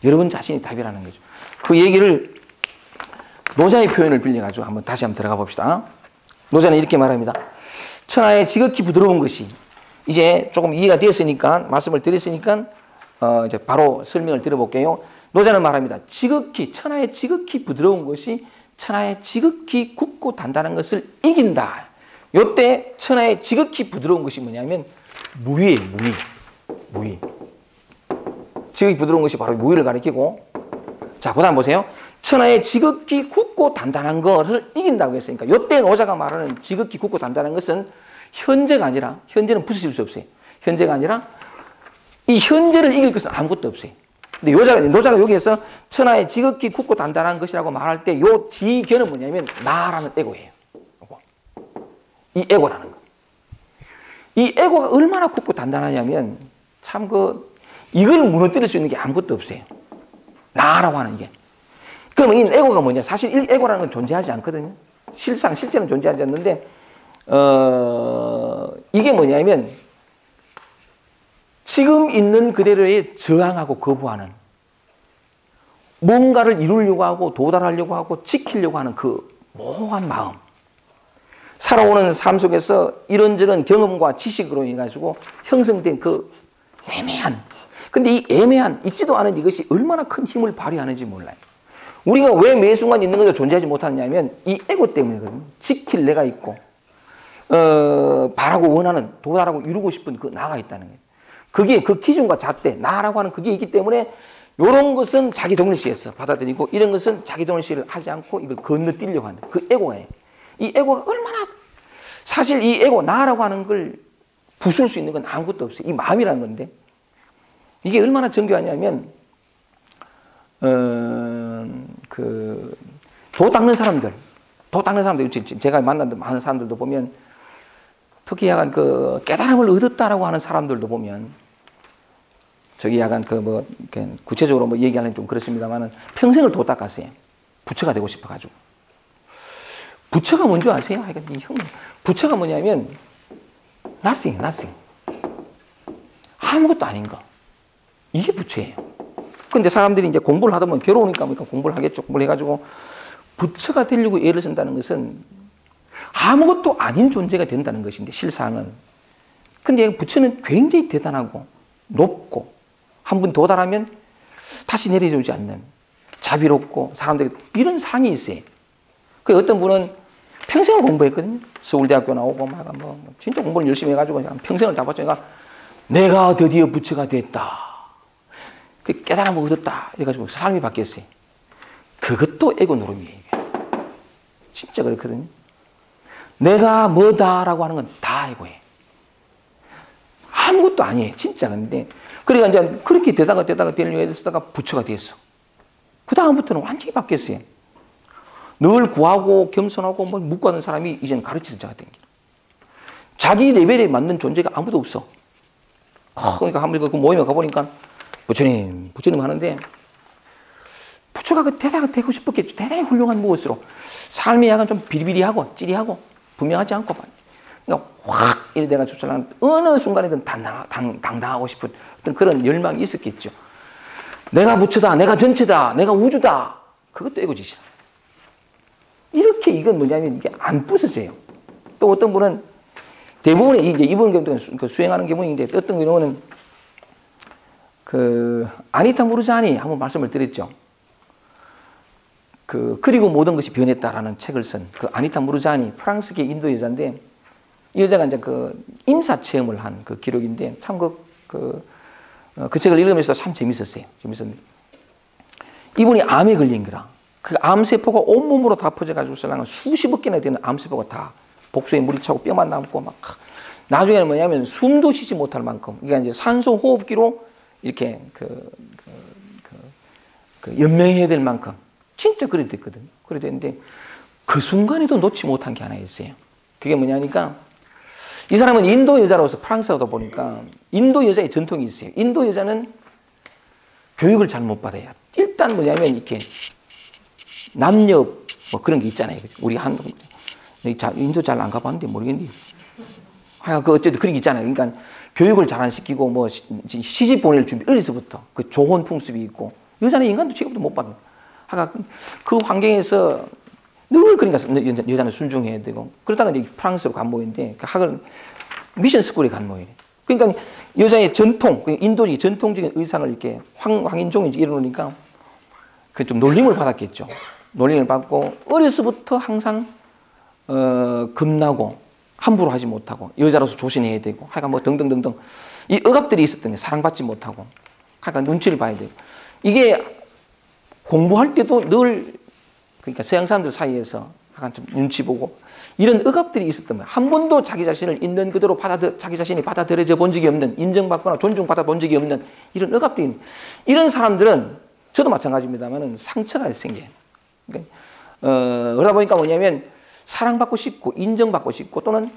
여러분 자신이 답이라는 거죠. 그 얘기를 노자의 표현을 빌려가지고 다시 한번 들어가 봅시다. 노자는 이렇게 말합니다. 천하의 지극히 부드러운 것이 이제 조금 이해가 됐으니까 말씀을 드렸으니까 이제 바로 설명을 드려볼게요. 노자는 말합니다. 천하의 지극히 부드러운 것이 천하의 지극히 굳고 단단한 것을 이긴다. 이때 천하의 지극히 부드러운 것이 뭐냐면 무위예요. 무위. 지극히 부드러운 것이 바로 무위를 가리키고, 자, 그 다음 보세요. 천하의 지극히 굳고 단단한 것을 이긴다고 했으니까 이때 노자가 말하는 지극히 굳고 단단한 것은 현재가 아니라, 현재는 부수실 수 없어요. 현재가 아니라 이 현재를 이길 것은 아무것도 없어요. 근데 노자가 여기에서 천하의 지극히 굳고 단단한 것이라고 말할 때 요 지견은 뭐냐면 나라는 에고예요. 이 에고라는 거. 이 에고가 얼마나 굳고 단단하냐면 참 이걸 무너뜨릴 수 있는 게 아무것도 없어요. 나라고 하는 게. 그러면 이 에고가 뭐냐? 사실 이 에고라는 건 존재하지 않거든요. 실제는 존재하지 않는데 이게 뭐냐면 지금 있는 그대로에 저항하고 거부하는 뭔가를 이루려고 하고 도달하려고 하고 지키려고 하는 그 모호한 마음. 살아오는 삶 속에서 이런저런 경험과 지식으로 인해 가지고 형성된 그 애매한, 근데 이 애매한 있지도 않은 이것이 얼마나 큰 힘을 발휘하는지 몰라요. 우리가 왜 매 순간 있는 것도 존재하지 못하느냐면 이 에고 때문이거든요. 지킬 내가 있고 바라고 원하는, 도달하고 이루고 싶은 그 나가 있다는 거예요. 그게 그 기준과 잣대, 나라고 하는 그게 있기 때문에 이런 것은 자기 동일시해서 받아들이고 이런 것은 자기 동일시를 하지 않고 이걸 건너뛰려고 하는 그 에고예요. 이 에고가 얼마나, 사실 이 에고, 나라고 하는 걸 부술 수 있는 건 아무것도 없어요. 이 마음이라는 건데 이게 얼마나 정교하냐면 도 닦는 사람들, 제가 만난 많은 사람들도 보면 특히 약간 깨달음을 얻었다라고 하는 사람들도 보면 저기 약간 구체적으로 얘기하려면 좀 그렇습니다만은 평생을 도 닦았어요. 부처가 되고 싶어가지고. 부처가 뭔지 아세요? 부처가 뭐냐면 nothing. 아무것도 아닌 거. 이게 부처예요. 그런데 사람들이 이제 공부를 하다 보면 괴로우니까 공부를 하겠죠. 공부를 해가지고 부처가 되려고 애를 쓴다는 것은 아무것도 아닌 존재가 된다는 것인데, 실상은. 근데 부처는 굉장히 대단하고 높고 한 번 도달하면 다시 내려오지 않는, 자비롭고 사람들에게 이런 상이 있어요. 그 어떤 분은 평생을 공부했거든요. 서울대학교 나오고 진짜 공부를 열심히 해가지고 평생을 다 바쳤으니까 내가 드디어 부처가 됐다. 그 깨달음을 얻었다. 이래가지고 삶이 바뀌었어요. 그것도 에고 노름이에요. 진짜 그렇거든요. 내가 뭐다라고 하는 건 다 에고예요. 아무것도 아니에요. 진짜. 근데 그러니까 이제 그렇게 되다가 되려고 했다가 부처가 됐어. 그 다음부터는 완전히 바뀌었어요. 늘 구하고 겸손하고 묵고하는 사람이 이제는 가르치는 자가 된 거예요. 자기 레벨에 맞는 존재가 아무도 없어. 그러니까 한 번 그 모임에 가보니까 부처님 하는데, 부처가 그 대사가 되고 싶었겠죠. 대단히 훌륭한 무엇으로. 삶이 약간 좀 비리비리하고 찌리하고 분명하지 않고, 그러니까 확 이래 돼가지고 어느 순간이든 당당하고 싶은 어떤 그런 열망이 있었겠죠. 내가 부처다, 내가 전체다, 내가 우주다. 그것도 에고짓이다. 이렇게 이건 뭐냐면 이게 안 부서져요. 또 어떤 분은 대부분의 이제 이분 경우는 수행하는 경우인데, 어떤 경우는 그 아니타 무르자니 한번 말씀을 드렸죠. 그리고 모든 것이 변했다라는 책을 쓴 그 아니타 무르자니, 프랑스계 인도 여자인데, 이 여자가 이제 그 임사 체험을 한 그 기록인데, 참 그 책을 읽으면서 참 재밌었어요. 재밌었는데, 이분이 암에 걸린 거라. 그 암세포가 온몸으로 다 퍼져가지고 수십억 개나 되는 암세포가 다 복수에 물이 차고 뼈만 남고 막, 나중에는 뭐냐면 숨도 쉬지 못할 만큼, 그러니까 이제 산소 호흡기로 이렇게 연명해야 될 만큼 진짜 그래 됐거든요. 그래 됐는데 그 순간에도 놓지 못한 게 하나 있어요. 그게 뭐냐니까, 이 사람은 인도 여자로서 프랑스어다 보니까 인도 여자의 전통이 있어요. 인도 여자는 교육을 잘 못 받아요. 일단 뭐냐면 이렇게 남녀 뭐 그런 게 있잖아요. 우리 인도 잘 안 가봤는데 모르겠는데, 그 어쨌든 그런 게 있잖아요. 그러니까 교육을 잘 안 시키고 뭐 시집 보낼 준비 어려서부터 그 조혼 풍습이 있고, 여자는 인간도 취급도 못 받는. 그 환경에서 늘 그러니까 여자는 순종해야 되고, 그러다가 이제 프랑스로 간 모인데, 그 학을 미션 스쿨에 간 모이네. 그러니까 여자의 전통, 인도의 전통적인 의상을 이렇게 황인종이 이러니까 그 좀 놀림을 받았겠죠. 놀림을 받고 어려서부터 항상 겁나고 함부로 하지 못하고 여자로서 조신해야 되고, 하여간 뭐 등등등등 이 억압들이 있었던 게, 사랑받지 못하고 하여간 눈치를 봐야 되고, 이게 공부할 때도 늘 그러니까 서양 사람들 사이에서 약간 좀 눈치 보고 이런 억압들이 있었던 거예요. 한 번도 자기 자신을 있는 그대로 자기 자신이 받아들여져 본 적이 없는, 인정받거나 존중받아 본 적이 없는 이런 억압들이, 이런 사람들은 저도 마찬가지입니다만 상처가 생겨요. 그러니까 그러다 보니까 뭐냐면 사랑받고 싶고 인정받고 싶고, 또는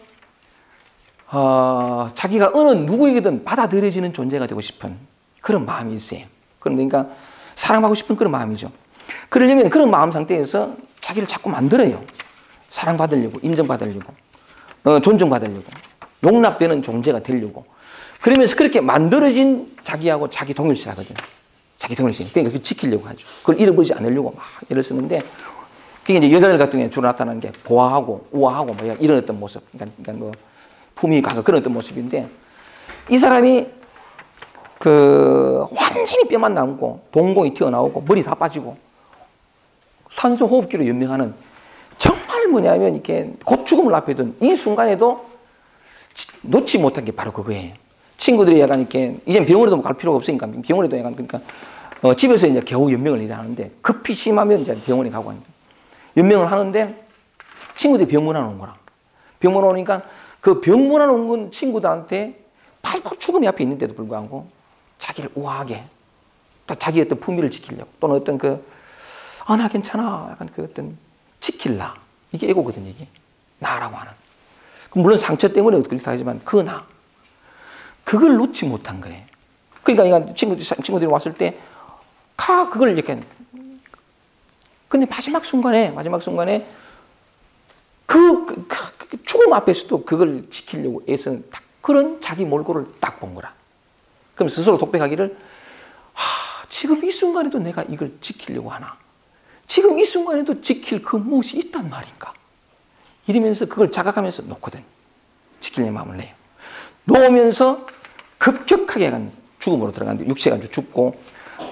자기가 어느 누구에게든 받아들여지는 존재가 되고 싶은 그런 마음이 있어요. 그러니까 사랑받고 싶은 그런 마음이죠. 그러려면 그런 마음 상태에서 자기를 자꾸 만들어요. 사랑받으려고, 인정받으려고, 존중받으려고, 용납되는 존재가 되려고. 그러면서 그렇게 만들어진 자기하고 자기 동일시하거든요. 자기 동일시. 그러니까 그걸 지키려고 하죠. 그걸 잃어버리지 않으려고 막 애를 쓰는데, 그게 이제 여자들 같은 경우에 주로 나타나는 게 고아하고 우아하고 뭐 이런 어떤 모습. 그러니까 뭐 품위 가가 그런 어떤 모습인데, 이 사람이 완전히 뼈만 남고 동공이 튀어나오고 머리 다 빠지고 산소 호흡기로 연명하는, 정말 뭐냐면 이렇게 곧 죽음을 앞에 둔 이 순간에도 놓지 못한 게 바로 그거예요. 친구들이 약간 이렇게 이제 병원에도 갈 필요가 없으니까 병원에도 약간 그러니까 집에서 이제 겨우 연명을 일하는데, 급히 심하면 이제 병원에 가고 하니까 연명을 하는데, 친구들이 병문안 온 거라. 병문안 오니까 그 병문안 온 친구들한테 팔박 죽음이 앞에 있는데도 불구하고 자기를 우아하게, 자기의 어떤 품위를 지키려고, 또는 어떤 나 괜찮아. 약간 어떤 지킬라. 이게 에고거든요, 이게. 나라고 하는. 물론 상처 때문에 그렇게 하지만 그걸 놓지 못한 거래. 그러니까 친구들이 왔을 때, 그걸 이렇게. 근데 마지막 순간에 죽음 앞에서도 그걸 지키려고 애쓰는 딱 그런 자기 몰골을 딱 본 거라. 그럼 스스로 독백하기를, 지금 이 순간에도 내가 이걸 지키려고 하나? 지금 이 순간에도 지킬 그 무엇이 있단 말인가? 이러면서 그걸 자각하면서 놓거든. 지키려는 마음을 내요. 놓으면서 급격하게 약간 죽음으로 들어가는데, 육체가 죽고,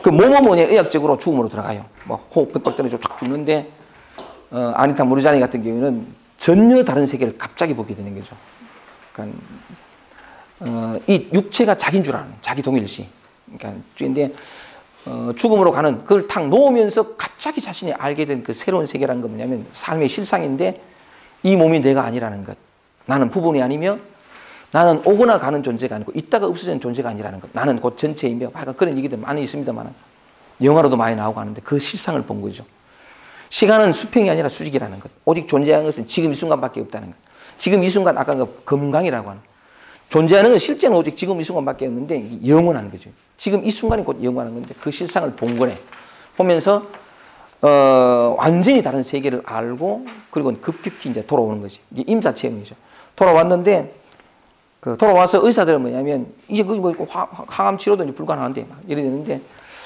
그 뭐뭐뭐냐 의학적으로 죽음으로 들어가요. 뭐 호흡 빽빽 떨어져 쫙 죽는데, 아니타 무르자니 같은 경우에는 전혀 다른 세계를 갑자기 보게 되는 거죠. 그러니까 이 육체가 자기인 줄 아는, 자기 동일시. 그러니까 근데 죽음으로 가는 그걸 탁 놓으면서 갑자기 자신이 알게 된 그 새로운 세계라는 건 뭐냐면 삶의 실상인데, 이 몸이 내가 아니라는 것. 나는 부분이 아니며 나는 오거나 가는 존재가 아니고 있다가 없어지는 존재가 아니라는 것. 나는 곧 전체이며, 하여간 그런 얘기들 많이 있습니다만 영화로도 많이 나오고 하는데 그 실상을 본 거죠. 시간은 수평이 아니라 수직이라는 것. 오직 존재하는 것은 지금 이 순간밖에 없다는 것. 지금 이 순간, 아까 그 금강이라고 하는, 존재하는 건 실제는 오직 지금 이 순간밖에 없는데 영원한 거죠. 지금 이 순간이 곧 영원한 건데 그 실상을 본 거래. 보면서 완전히 다른 세계를 알고, 그리고 급격히 이제 돌아오는 거지. 이게 임사체험이죠. 돌아왔는데, 돌아와서 의사들은 뭐냐면, 이게 뭐 항암 치료도 불가능한데, 막 이래 되는데,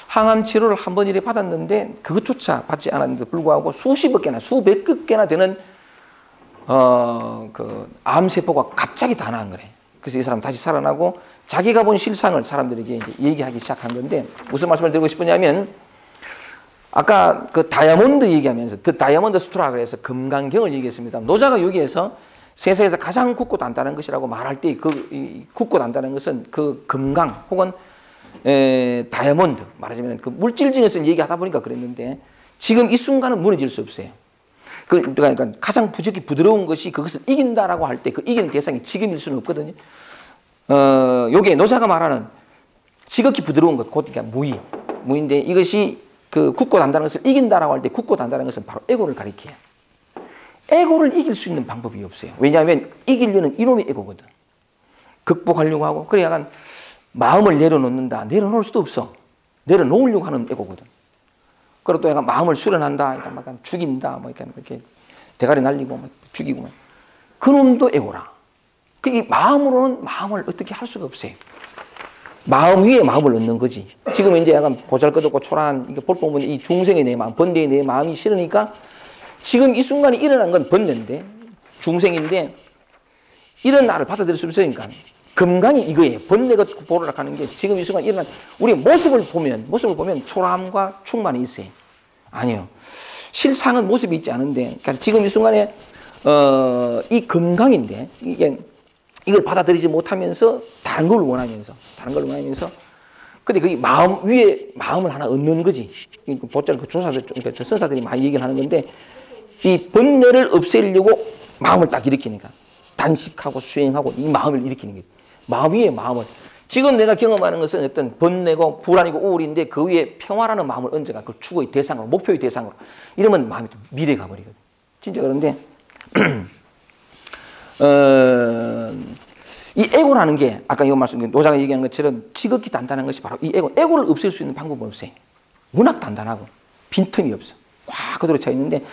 항암 치료를 한 번 이래 받았는데, 그것조차 받지 않았는데 불구하고 수십억 개나 수백억 개나 되는, 암세포가 갑자기 다 나은 거래. 그래서 이 사람 다시 살아나고, 자기가 본 실상을 사람들에게 이제 얘기하기 시작한 건데, 무슨 말씀을 드리고 싶으냐면, 아까 그 다이아몬드 얘기하면서 더 다이아몬드 스트라 그래서 금강경을 얘기했습니다. 노자가 여기에서 세상에서 가장 굳고 단단한 것이라고 말할 때 그 굳고 단단한 것은 그 금강 혹은 다이아몬드, 말하자면 그 물질 중에서 얘기하다 보니까 그랬는데, 지금 이 순간은 무너질 수 없어요. 그러니까 가장 부드러운 것이 그것을 이긴다라고 할 때 그 이기는 대상이 지금일 수는 없거든요. 요게 노자가 말하는 지극히 부드러운 것, 곧 그러니까 무인데, 이것이 그 굳고 단단한 것을 이긴다라고 할 때 굳고 단단한 것은 바로 에고를 가리켜요. 에고를 이길 수 있는 방법이 없어요. 왜냐하면 이기려는 이놈이 에고거든. 극복하려고 하고, 그래 약간 마음을 내려놓는다. 내려놓을 수도 없어. 내려놓으려고 하는 에고거든. 그리고 또 약간 마음을 수련한다. 약간 죽인다. 뭐 이렇게 대가리 날리고 막 죽이고. 그놈도 에고라. 이 마음으로는 마음을 어떻게 할 수가 없어요. 마음 위에 마음을 넣는 거지. 지금 이제 약간 보잘것없고 초라한, 이게 볼 보면 이 중생의 내 마음, 번뇌의 내 마음이 싫으니까 지금 이 순간에 일어난 건 번뇌인데, 중생인데, 이런 나를 받아들일 수 없으니까. 금강이 이거예요. 번뇌가 보러락하는 게 지금 이 순간 일어난, 우리 모습을 보면 초라함과 충만이 있어요. 아니요. 실상은 모습이 있지 않은데, 그러니까 지금 이 순간에, 이 금강인데, 이걸 받아들이지 못하면서 다른 걸 원하면서 근데 그 마음 위에 마음을 하나 얻는 거지. 보잘 그 조사들, 그러니까 선사들이 많이 얘기를 하는 건데, 이 번뇌를 없애려고 마음을 딱 일으키니까 단식하고 수행하고 이 마음을 일으키는 거지. 마음 위에 마음을. 지금 내가 경험하는 것은 어떤 번뇌고 불안이고 우울인데, 그 위에 평화라는 마음을 얹어가 그 추구의 대상으로, 목표의 대상으로. 이러면 마음이 좀 미래 가버리거든. 진짜 그런데 이 에고라는 게 아까 이 말씀 노자가 얘기한 것처럼 지극히 단단한 것이 바로 이 에고. 에고를 없앨 수 있는 방법은 없어요. 워낙 단단하고 빈틈이 없어. 꽉 그대로 차 있는데,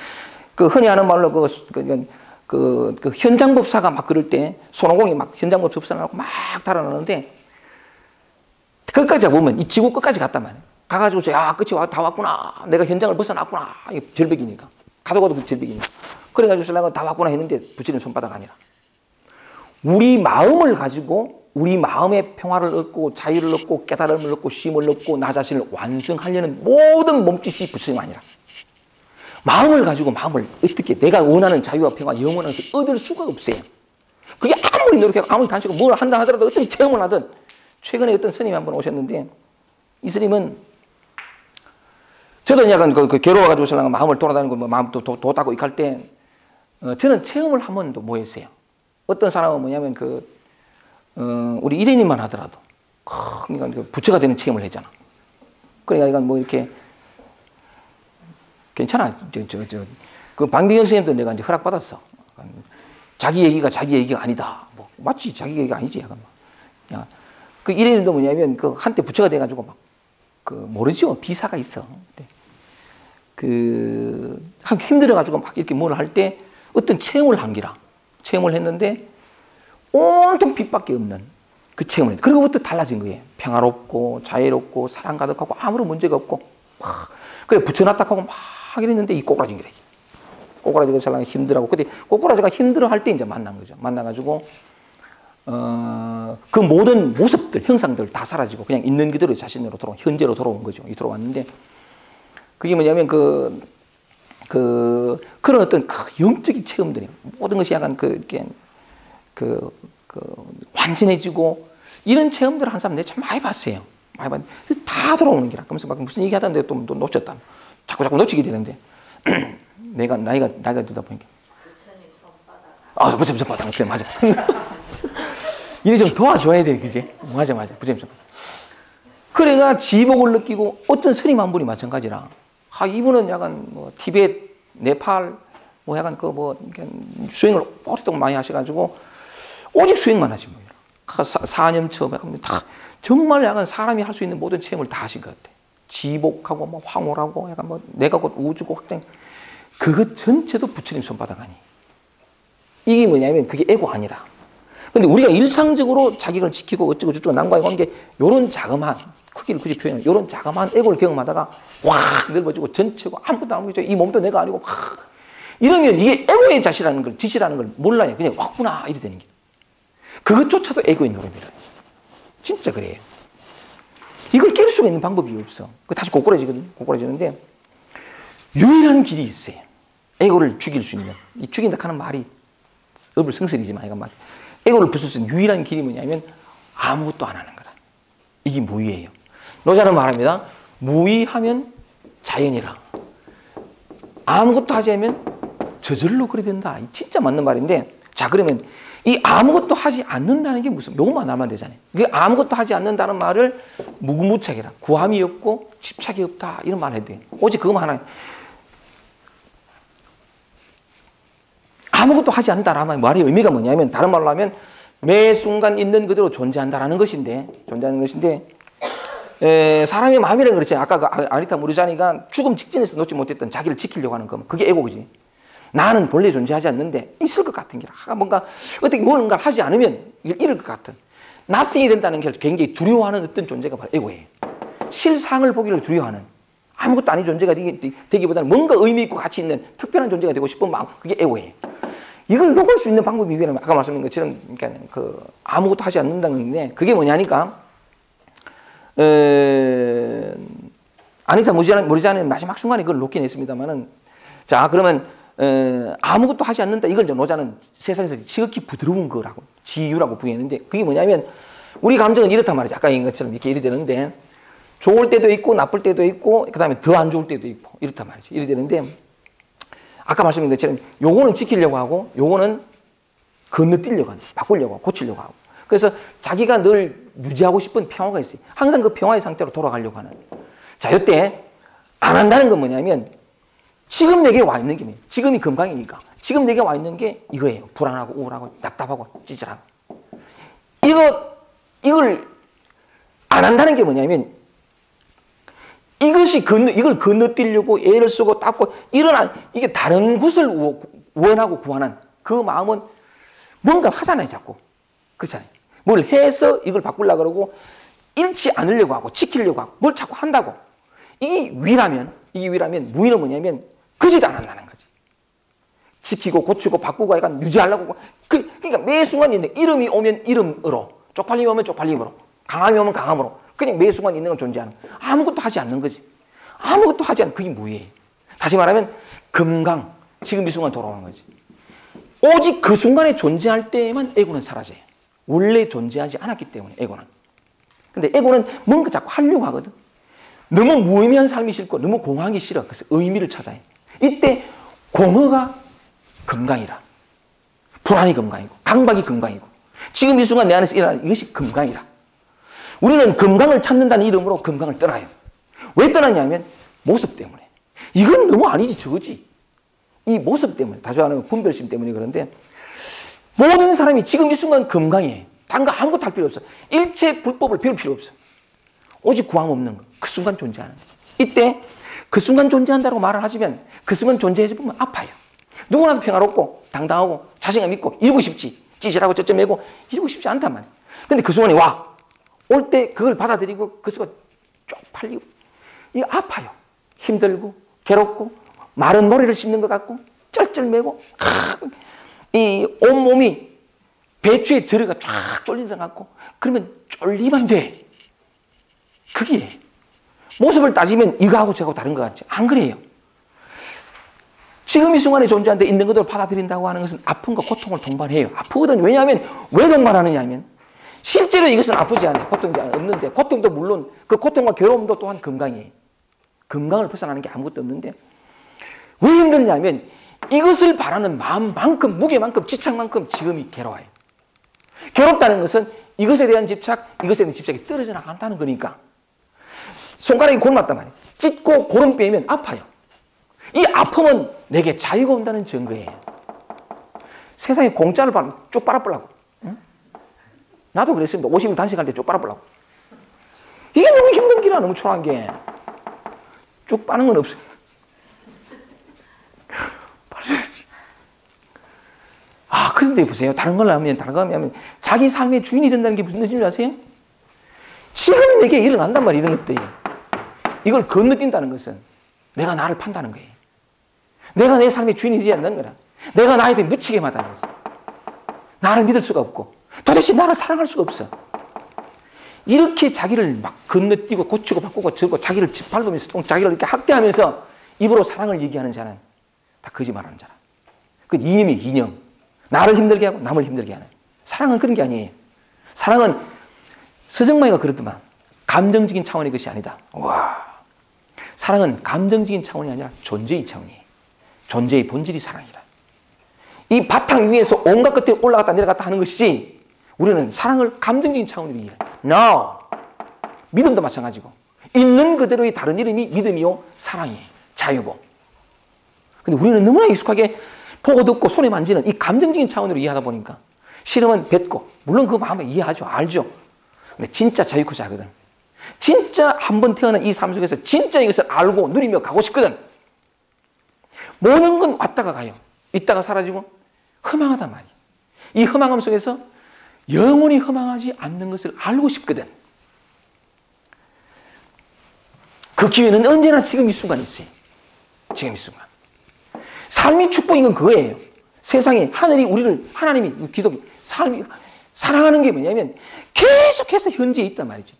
그 흔히 하는 말로 그 현장법사가 막 그럴 때 손오공이 막 현장법 접선하고 막 달아나는데, 끝까지 보면 이 지구 끝까지 갔단 말이에요. 가가지고 야 끝이 다 왔구나. 내가 현장을 벗어났구나. 이게 절벽이니까. 가도 그 절벽이니까. 그래가지고 신랑은 다 왔구나 했는데 부처님 손바닥 아니라. 우리 마음을 가지고 우리 마음의 평화를 얻고 자유를 얻고 깨달음을 얻고 쉼을 얻고 나 자신을 완성하려는 모든 몸짓이 부처님 아니라. 마음을 가지고 마음을 어떻게 내가 원하는 자유와 평화, 영원한 것을 얻을 수가 없어요. 그게 아무리 노력하고 아무리 단식하고 뭘 한다 하더라도 어떤 체험을 하든. 최근에 어떤 스님이 한 번 오셨는데, 이 스님은 저도 약간 괴로워가지고 신랑은 마음을 돌아다니고 뭐 마음도 도 닦고 이렇게 할 때, 저는 체험을 한 번도 못 했어요. 어떤 사람은 뭐냐면 우리 이래님만 하더라도 그러니까 부처가 되는 체험을 했잖아. 그러니까 이건 뭐 이렇게 괜찮아. 그 방대현 선생님도 내가 이제 허락 받았어. 자기 얘기가 아니다. 뭐 맞지, 자기 얘기가 아니지. 약간 야, 그 이래님도 뭐냐면 한때 부처가 돼가지고 막 모르죠. 비사가 있어. 힘들어가지고 막 이렇게 뭘 할 때 어떤 체험을 한 기라. 체험을 했는데 온통 빛밖에 없는 그 체험을 했는데 그리고부터 달라진 거예요. 평화롭고 자유롭고 사랑 가득하고 아무런 문제가 없고 막 그래 붙여놨다 하고 막 이랬는데 이 꼬꾸라진 거래. 꼬꾸라지가 살랑 힘들어하고 근데 꼬꾸라지가 힘들어할 때 이제 만난 거죠. 만나가지고 그 모든 모습들 형상들 다 사라지고 그냥 있는 그대로 자신으로 돌아온 현재로 돌아온 거죠. 이 돌아왔는데 그게 뭐냐면 그런 어떤 영적인 체험들이 모든 것이 약간 완전해지고 이런 체험들을 한 사람 내가 참 많이 봤어요. 많이 봤는데 다 돌아오는 기라. 그러면서 막 무슨 얘기하다는데 또 놓쳤다. 자꾸 놓치게 되는데 내가 나이가 들다 보니까 부처님 손바닥. 그래 맞아. 이래 좀 도와줘야 돼, 그지? 맞아. 부처님 손바닥. 그래가 지복을 느끼고 어떤 스님 한 분이 마찬가지라. 이분은 약간 뭐 티베트, 네팔 뭐 약간 수행을 오랫동안 많이 하셔가지고 오직 수행만 하신 분이에요. 4년 처음에 다 정말 약간 사람이 할 수 있는 모든 체험을 다 하신 것 같아. 지복하고 뭐 황홀하고 약간 뭐 내가 곧 우주고 확장 그것 전체도 부처님 손바닥 아니. 이게 뭐냐면 그게 에고 아니라. 근데 우리가 일상적으로 자기를 지키고 어쩌고 저쩌고 남과의 관계 요런 자그마한 크기를 굳이 표현하면 요런 자그마한 에고를 경험하다가 확 넓어지고 전체고 아무것도 안 보이죠. 이 몸도 내가 아니고 확 이러면 이게 에고의 짓이라는 걸 몰라요. 그냥 왔구나 이래 되는 게. 그것조차도 에고의 노래입니다. 진짜 그래요. 이걸 깰 수가 있는 방법이 없어. 다시 고꾸라지거든. 고꾸라지는데 유일한 길이 있어요. 에고를 죽일 수 있는. 이 죽인다 하는 말이 어불성설이지만 이건 말. 에고를 부술 수 있는 유일한 길이 뭐냐면 아무것도 안 하는 거다. 이게 무위예요. 노자는 말합니다. 무위하면 자연이라. 아무것도 하지 않으면 저절로 그래 된다. 진짜 맞는 말인데 자 그러면 이 아무것도 하지 않는다는 게 무슨 요것만 알면 되잖아요. 그 아무것도 하지 않는다는 말을 무구무책이라 구함이 없고 집착이 없다 이런 말을 해야 돼요. 오직 그것만 하나 아무것도 하지 않는다라는 말의 의미가 뭐냐면 다른 말로 하면 매 순간 있는 그대로 존재한다라는 것인데 사람의 마음이라는 거 그렇잖아요. 아까 그 아니타 무르자니가 죽음 직전에서 놓지 못했던 자기를 지키려고 하는 거 그게 에고지. 나는 본래 존재하지 않는데 있을 것 같은 게 뭔가 어떻게 뭔가를 하지 않으면 이럴 것 같은 낯선이 된다는 게 굉장히 두려워하는 어떤 존재가 바로 에고예요. 실상을 보기를 두려워하는 아무것도 아닌 존재가 되기보다는 뭔가 의미 있고 가치 있는 특별한 존재가 되고 싶은 마음 그게 에고예요. 이걸 녹을 수 있는 방법이 뭐냐면 아까 말씀드린 것처럼 그러니까 아무것도 하지 않는다는 건데 그게 뭐냐니까 아니타 무르자는 마지막 순간에 그걸 놓긴 했습니다만은 자 그러면 아무것도 하지 않는다. 이걸 노자는 세상에서 지극히 부드러운 거라고 지유라고 부르는데 그게 뭐냐면 우리 감정은 이렇단 말이죠. 아까 얘기한 것처럼 이렇게 이래 되는데 좋을 때도 있고 나쁠 때도 있고 그 다음에 더 안 좋을 때도 있고 이렇단 말이죠. 이래 되는데 아까 말씀드린 것처럼 요거는 지키려고 하고 요거는 건너뛰려고 하는 바꾸려고 하고 고치려고 하고 그래서 자기가 늘 유지하고 싶은 평화가 있어요. 항상 그 평화의 상태로 돌아가려고 하는 자 이때 안 한다는 건 뭐냐면 지금 내게 와 있는 게 뭐예요? 지금이 건강이니까. 지금 내게 와 있는 게 이거예요. 불안하고 우울하고 답답하고 찌질하고. 이걸 안 한다는 게 뭐냐면 이걸 건너뛰려고 애를 쓰고 닦고 이게 다른 것을 원하고 구하는 그 마음은 뭔가를 하잖아요, 자꾸. 그렇잖아요. 뭘 해서 이걸 바꾸려고 그러고 잃지 않으려고 하고 지키려고 하고 뭘 자꾸 한다고. 이게 위라면 무위는 뭐냐면 그짓 안 한다는 거지. 지키고 고치고 바꾸고 약간 유지하려고. 그러니까 매 순간 있는 이름이 오면 이름으로 쪽팔림이 오면 쪽팔림으로 강함이 오면 강함으로 그냥 매 순간 있는 건 존재하는 아무것도 하지 않는 거지. 아무것도 하지 않는 그게 무예요. 다시 말하면 금강 지금 이 순간 돌아오는 거지. 오직 그 순간에 존재할 때에만 에고는 사라져요. 원래 존재하지 않았기 때문에 에고는. 근데 에고는 뭔가 자꾸 하려고 하거든. 너무 무의미한 삶이 싫고 너무 공허하기 싫어. 그래서 의미를 찾아요. 이때 공허가 금강이라. 불안이 금강이고 강박이 금강이고 지금 이 순간 내 안에서 일어나는 이것이 금강이라. 우리는 금강을 찾는다는 이름으로 금강을 떠나요. 왜 떠났냐면 모습 때문에. 이건 너무 아니지 저거지. 이 모습 때문에 다시 말하면 분별심 때문에 그런데 모든 사람이 지금 이 순간 금강이에요. 다른 거 아무것도 할 필요 없어. 일체 불법을 배울 필요 없어. 오직 구함 없는 거. 그 순간 존재하는 거. 이때 그 순간 존재한다고 말을 하시면 그 순간 존재해보면 아파요. 누구나도 평화롭고 당당하고 자신감 있고 이러고 싶지. 찌질하고 쩌쩌매고 이러고 싶지 않단 말이에요. 근데 그 순간이 와. 올 때 그걸 받아들이고 그 순간 쪽팔리고 이 아파요. 힘들고 괴롭고 마른 모래를 씹는 것 같고 쩔쩔매고 이 온몸이 배추에 저리가 쫙 쫄리는 것 같고 그러면 쫄리면 돼. 그게 모습을 따지면 이거하고 저하고 다른 것 같지? 안 그래요. 지금 이 순간에 존재하는데 있는 것들을 받아들인다고 하는 것은 아픔과 고통을 동반해요. 아프거든. 왜냐하면 왜 동반하느냐 하면 실제로 이것은 아프지 않아요. 고통이 없는데 고통도 물론 그 고통과 괴로움도 또한 건강이에요. 건강을 벗어나는 게 아무것도 없는데 왜 힘드냐면 이것을 바라는 마음만큼 무게만큼 지착만큼 지금이 괴로워요. 괴롭다는 것은 이것에 대한 집착, 이것에 대한 집착이 떨어져 나간다는 거니까. 손가락이 골맞단 말이에요. 찢고 고름 빼면 아파요. 이 아픔은 내게 자유가 온다는 증거예요. 세상에 공짜를 쭉 빨아보려고. 응? 나도 그랬습니다. 50일 단식할 때 쭉 빨아보려고. 이게 너무 힘든 길이야. 너무 초라한 게. 쭉 빠는 건 없어요. 아, 그런데 보세요. 다른 걸 하면 자기 삶의 주인이 된다는 게 무슨 뜻인지 아세요? 지금 내게 일어난단 말이에요. 이런 것들이. 이걸 건너뛴다는 것은 내가 나를 판다는 거예요. 내가 내 삶의 주인이 되지 않는 거라. 내가 나에 대해 묻히게 마다는 거죠. 나를 믿을 수가 없고 도대체 나를 사랑할 수가 없어. 이렇게 자기를 막 건너뛰고 고치고 바꾸고 저고 자기를 짓밟으면서 자기를 이렇게 학대하면서 입으로 사랑을 얘기하는 자는 다 거짓말하는 자라. 그 이념이에요. 이념. 나를 힘들게 하고 남을 힘들게 하는. 사랑은 그런 게 아니에요. 사랑은 서정마이가 그러더만 감정적인 차원의 것이 아니다. 와. 사랑은 감정적인 차원이 아니라 존재의 차원이에요. 존재의 본질이 사랑이라. 이 바탕 위에서 온갖 것들이 올라갔다 내려갔다 하는 것이지 우리는 사랑을 감정적인 차원으로 이해해요. No. 믿음도 마찬가지고 있는 그대로의 다른 이름이 믿음이요 사랑이에요. 자유고. 근데 우리는 너무나 익숙하게 보고 듣고 손에 만지는 이 감정적인 차원으로 이해하다 보니까 싫으면 뱉고 물론 그 마음에 이해하죠. 알죠. 근데 진짜 자유코자 하거든. 진짜 한 번 태어난 이 삶 속에서 진짜 이것을 알고 누리며 가고 싶거든. 모든 건 왔다가 가요. 있다가 사라지고 허망하단 말이에요. 이 허망함 속에서 영원히 허망하지 않는 것을 알고 싶거든. 그 기회는 언제나 지금 이 순간에 있어요. 지금 이 순간. 삶이 축복인 건 그거예요. 세상에 하늘이 우리를 하나님이 기독이 삶이 사랑하는 게 뭐냐면 계속해서 현재에 있단 말이죠.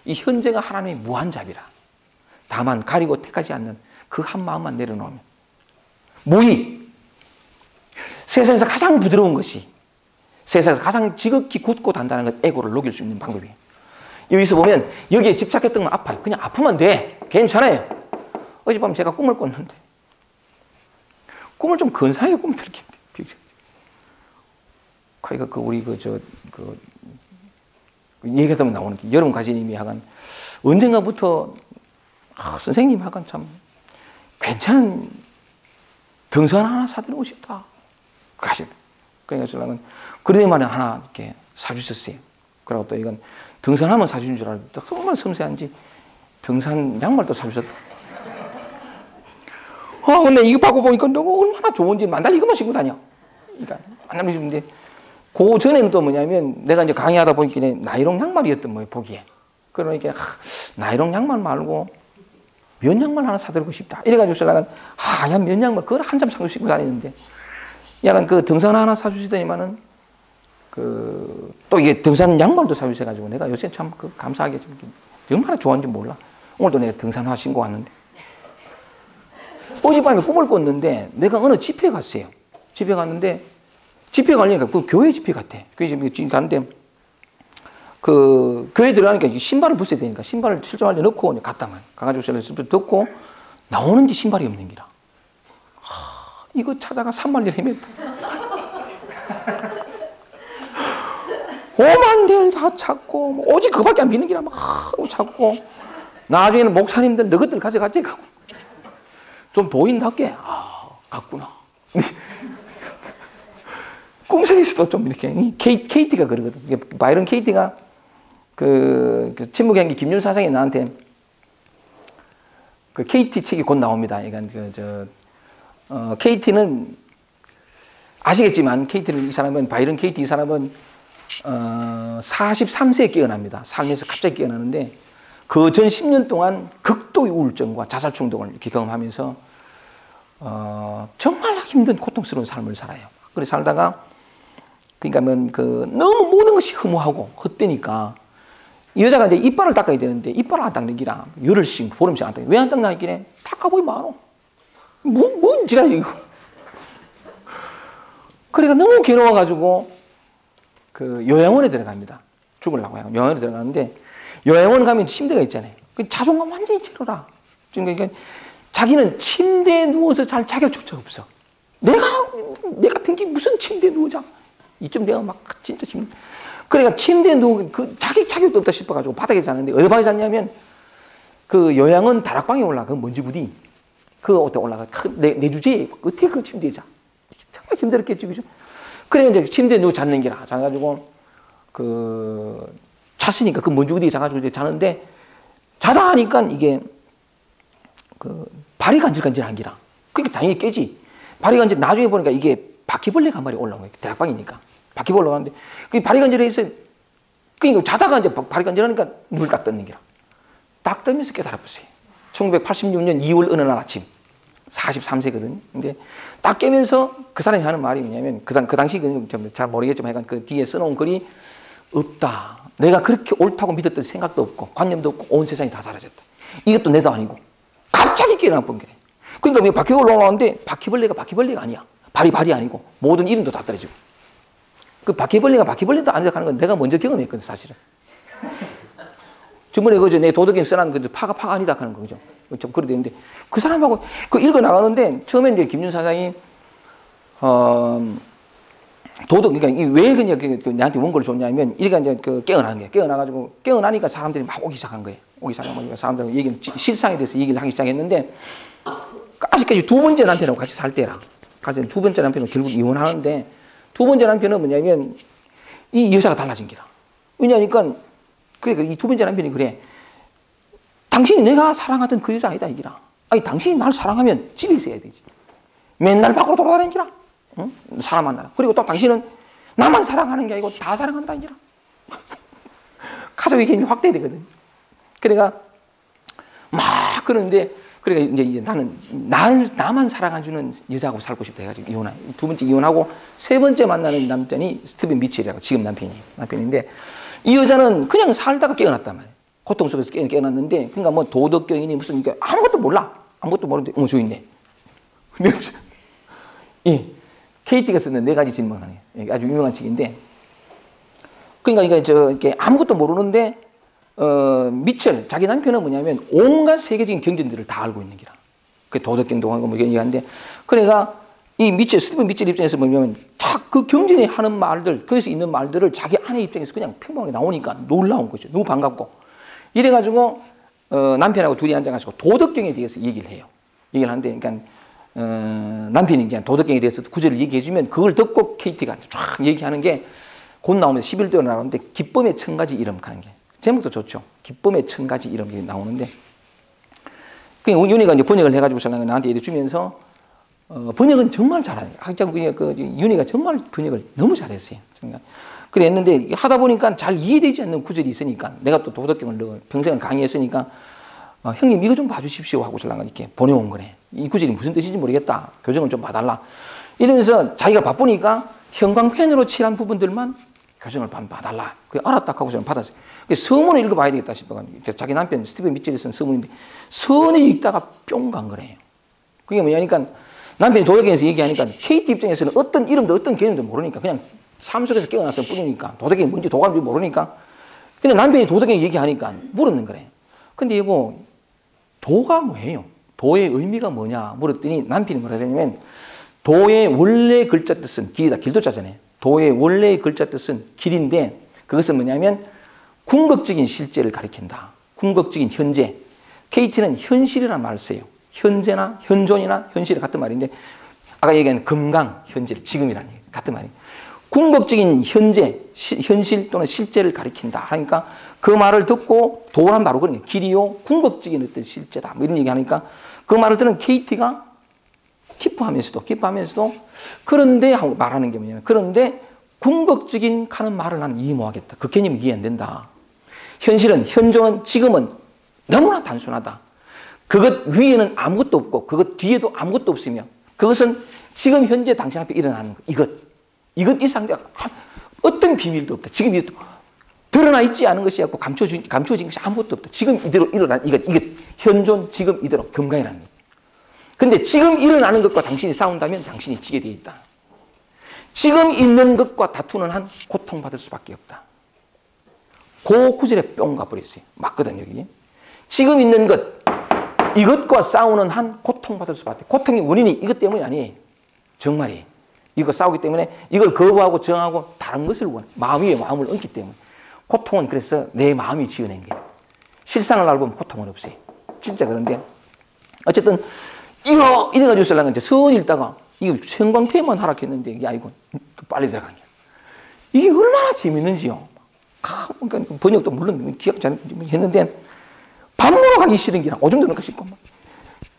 이 현재가 하나님의 무한자비라. 다만 가리고 택하지 않는 그 한 마음만 내려놓으면 무의. 세상에서 가장 부드러운 것이 세상에서 가장 지극히 굳고 단단한 것 에고를 녹일 수 있는 방법이에요. 여기서 보면 여기에 집착했던 건 아파요. 그냥 아프면 돼. 괜찮아요. 어젯밤 제가 꿈을 꿨는데 꿈을 좀 근사하게 꿈을 들었겠는데 그러니까 우리 얘기하다 보면 나오는 게 여러분 가지님이 하간 언젠가부터 선생님 하간 참 괜찮은 등산 하나 사드리고 싶다. 그러니까 저는 그러더만에 하나 이렇게 사주셨어요. 그리고 또 이건 등산하면 사주신 줄 알았는데 정말 섬세한지 등산 양말도 사주셨다. 근데 이거 받고 보니까 너무 얼마나 좋은지 만날 이것만 신고 다녀. 그러니까 만날 신는데 그 전에는 또 뭐냐면 내가 이제 강의하다 보니까 나이롱 양말이었던 거예요, 보기에. 그러니까 나이롱 양말 말고 면 양말 하나 사드리고 싶다. 이래가지고 제가 하얀 면 양말 그걸 한참 사고 신고 다니는데 약간 그 등산 하나 사주시더니만은 또 이게 등산 양말도 사주셔가지고 내가 요새 참 감사하게 좀 얼마나 좋아하는지 몰라. 오늘도 내가 등산화 신고 왔는데 어젯밤에 꿈을 꿨는데 내가 어느 집회에 갔어요. 집회 갔는데 집회 가려니까 그 교회 집회 같아. 교회 집회 가는데 그 교회 들어가니까 신발을 벗어야 되니까 신발을 실종할 때 넣고 갔다만 가가지고 신발 듣고 나오는지 신발이 없는 기라. 이거 찾아가 3만리를 헤맸다. 오만 대를 다 찾고 오직 그밖에 안 믿는 기라 막 찾고 나중에는 목사님들 너것들 가져갔지 가고 좀 도인답게 갔구나. 꿈속에서도 좀 이렇게 KT가 그러거든. 바이런 KT가 그 침묵의 향기 김윤 사장이 나한테 그 KT 책이 곧 나옵니다. 그러니까 KT는 아시겠지만 KT는 이 사람은 바이런 KT 이 사람은 43세에 깨어납니다. 삶에서 갑자기 깨어나는데 그 전 10년 동안 극도의 우울증과 자살 충동을 이렇게 경험하면서 정말 힘든 고통스러운 삶을 살아요. 그래 살다가 그러니까 너무 모든 것이 허무하고 헛되니까 이 여자가 이제 이빨을 닦아야 되는데 이빨을 안 닦는 기라 열흘씩 보름씩 안 닦는 왜 안 닦나 했길래 닦아보이 많어. 뭔 지랄이야 이거. 그러니까 너무 괴로워가지고 그 요양원에 들어갑니다. 죽으려고 해요. 요양원에 들어가는데 요양원 가면 침대가 있잖아요. 그 자존감 완전히 치러라. 그러니까 자기는 침대에 누워서 잘 자격조차 없어. 내 같은 게 무슨 침대에 누워자. 이쯤 내가 막 진짜 그러니까 침대에 누워 자격도 없다 싶어가지고 바닥에 자는데 어디 방에 잤냐면 그 요양원 다락방에 올라가 그 먼지 부디 그 어때 올라가 내 주제에 어떻게 그 침대에 자. 정말 힘들었겠지, 그죠? 그래, 이제 침대에 누워 잤는 게라. 자가지고, 잤으니까 그 먼지 어디에 자가지고 이제 자는데, 자다 하니까 이게, 발이 간질간질한 기라. 그러니까 당연히 깨지. 발이 간질, 나중에 보니까 이게 바퀴벌레가 한 마리 올라온 거예요. 대학방이니까. 바퀴벌레가 올라왔는데, 그 발이 간질해서, 그러니까 자다가 이제 발이 간질하니까 눈을 딱 떴는 기라. 딱 뜨면서 깨달아봤어요. 1986년 2월 어느 날 아침. 43세거든. 근데 딱 깨면서 그 사람이 하는 말이 뭐냐면 그 당시 잘 모르겠지만 약간 그 뒤에 써놓은 글이 없다. 내가 그렇게 옳다고 믿었던 생각도 없고 관념도 없고 온 세상이 다 사라졌다. 이것도 내도 아니고 갑자기 깨어나 본 거래. 그러니까 바퀴벌레 올라오는데 바퀴벌레가 아니야. 발이 아니고 모든 이름도 다 떨어지고. 그 바퀴벌레도 아니라 하는 건 내가 먼저 경험했거든 사실은. 저번에 내 도덕경 써난 그 파가 아니다 하는 거죠. 좀 그래 되는데 그 사람하고 읽어 나가는데 처음에 이제 김윤 사장이 도덕 그러니까 왜 그냥 나한테 원고를 줬냐면 이래가 이제 깨어난 게 깨어나가지고 깨어나니까 사람들이 막 오기 시작한 거예요. 오기 시작하니까 사람들 얘기 실상에 대해서 얘기를 하기 시작했는데 아직까지 두 번째 남편하고 같이 살 때라. 같이 두 번째 남편은 결국 이혼하는데 두 번째 남편은 뭐냐면 이 여자가 달라진 기라. 왜냐니까 그러니까 이 두 번째 남편이 그래. 당신이 내가 사랑하던 그 여자 아니다 이기라. 아니 당신이 날 사랑하면 집에 있어야 되지. 맨날 밖으로 돌아다니기라. 응? 사람 만나라. 그리고 또 당신은 나만 사랑하는 게 아니고 다 사랑한다 이기라. 가족의 개념이 확대되거든. 그러니까 막 그러는데 그러니까 이제 나는 나만 사랑해주는 여자하고 살고 싶다 해가지고 이혼해. 두 번째 이혼하고 세 번째 만나는 남편이 스티븐 미첼이라고 지금 남편인데 이 여자는 그냥 살다가 깨어났단 말이에요. 고통 속에서 깨어났는데, 그러니까 뭐 도덕경이니 무슨, 이게 아무것도 몰라. 아무것도 모르는데, 저 있네. 예. KT가 쓰는 4가지 질문하네요. 아주 유명한 책인데. 그러니까 이게 아무것도 모르는데, 미첼, 자기 남편은 뭐냐면 온갖 세계적인 경전들을 다 알고 있는 기라. 그 도덕경도 하고 뭐 이런 얘기하는데, 그러니까 이 스티븐 미첼 입장에서 뭐냐면 딱 그 경전에 하는 말들, 거기서 있는 말들을 자기 아내 입장에서 그냥 평범하게 나오니까 놀라운 거죠. 너무 반갑고. 이래가지고 남편하고 둘이 앉아가지고 도덕경에 대해서 얘기를 해요. 얘기를 하는데, 그러니까 남편이 그냥 도덕경에 대해서 구절을 얘기해주면 그걸 듣고 KT가 쫙 얘기하는 게 곧 나오면서 11도에 나오는데 기쁨의 1000가지 이름 하는 게 제목도 좋죠. 기쁨의 1000가지 이름이 나오는데, 그 윤희가 이제 번역을 해가지고 나한테 얘기해 주면서 번역은 정말 잘하네. 학장 윤희가 정말 번역을 너무 잘했어요. 그래 했는데 하다 보니까 잘 이해되지 않는 구절이 있으니까 내가 또 도덕경을 평생을 강의했으니까 형님 이거 좀 봐주십시오 하고 전화가 이렇게 보내온 거네. 이 구절이 무슨 뜻인지 모르겠다. 교정을 좀 봐달라. 이러면서 자기가 바쁘니까 형광펜으로 칠한 부분들만 교정을 봐달라. 그래 알았다 하고 저는 받았어요. 서문을 읽어봐야 되겠다 싶어가지고 자기 남편 스티븐 미첼이 쓴 서문인데 서문을 읽다가 뿅 간 거래요. 그게 뭐냐니까 남편이 도덕경에서 얘기하니까 KT 입장에서는 어떤 이름도 어떤 개념도 모르니까 그냥 삶 속에서 깨어났을 뿐이니까 도덕경이 뭔지 도감인지 모르니까 근데 남편이 도덕경 얘기하니까 물었는 거래. 근데 여보 도가 뭐예요? 도의 의미가 뭐냐 물었더니 남편이 뭐라 하냐면 도의 원래 글자 뜻은 길이다. 길도자잖아요. 도의 원래 글자 뜻은 길인데 그것은 뭐냐면 궁극적인 실제를 가리킨다. 궁극적인 현재. KT는 현실이라는 말을 써요. 현재나 현존이나 현실이 같은 말인데 아까 얘기한 금강, 현재, 지금이라는 얘기 같은 말이에요. 궁극적인 현재, 현실 또는 실제를 가리킨다. 하니까 그 말을 듣고 도란 바로 그런 게 길이요, 궁극적인 어떤 실제다. 뭐 이런 얘기 하니까 그 말을 듣는 KT가 기뻐하면서도 그런데 하고 말하는 게 뭐냐면 그런데 궁극적인 하는 말을 나는 이해 못하겠다. 그 개념이 이해 안 된다. 현실은 현존은 지금은 너무나 단순하다. 그것 위에는 아무것도 없고 그것 뒤에도 아무것도 없으며 그것은 지금 현재 당신 앞에 일어나는 것. 이것 이상 어떤 비밀도 없다. 지금 이것도 드러나 있지 않은 것이 없고 감춰진 것이 아무것도 없다. 지금 이대로 일어난 이것 현존 지금 이대로 경가해라는 것. 근데 지금 일어나는 것과 당신이 싸운다면 당신이 지게 되어 있다. 지금 있는 것과 다투는 한 고통받을 수밖에 없다. 그 구절에 뿅 가버렸어요. 맞거든 여기. 지금 있는 것, 이것과 싸우는 한 고통받을 수밖에. 고통의 원인이 이것 때문이 아니에요. 정말이. 이거 싸우기 때문에 이걸 거부하고 정하고 다른 것을 원해. 마음 위에 마음을 얹기 때문에. 고통은 그래서 내 마음이 지어낸 거예요. 실상을 알고 보면 고통은 없어요. 진짜 그런데 어쨌든 이래가지고 쓰려고 이제 선 읽다가 이게 형광펜만 하락했는데 이게 아이고 빨리 들어가냐. 이게 얼마나 재밌는지요. 그러니까 번역도 물론 기억 잘 했는데 밥 먹으러 가기 싫은 게랑 오줌 누는 거 싫고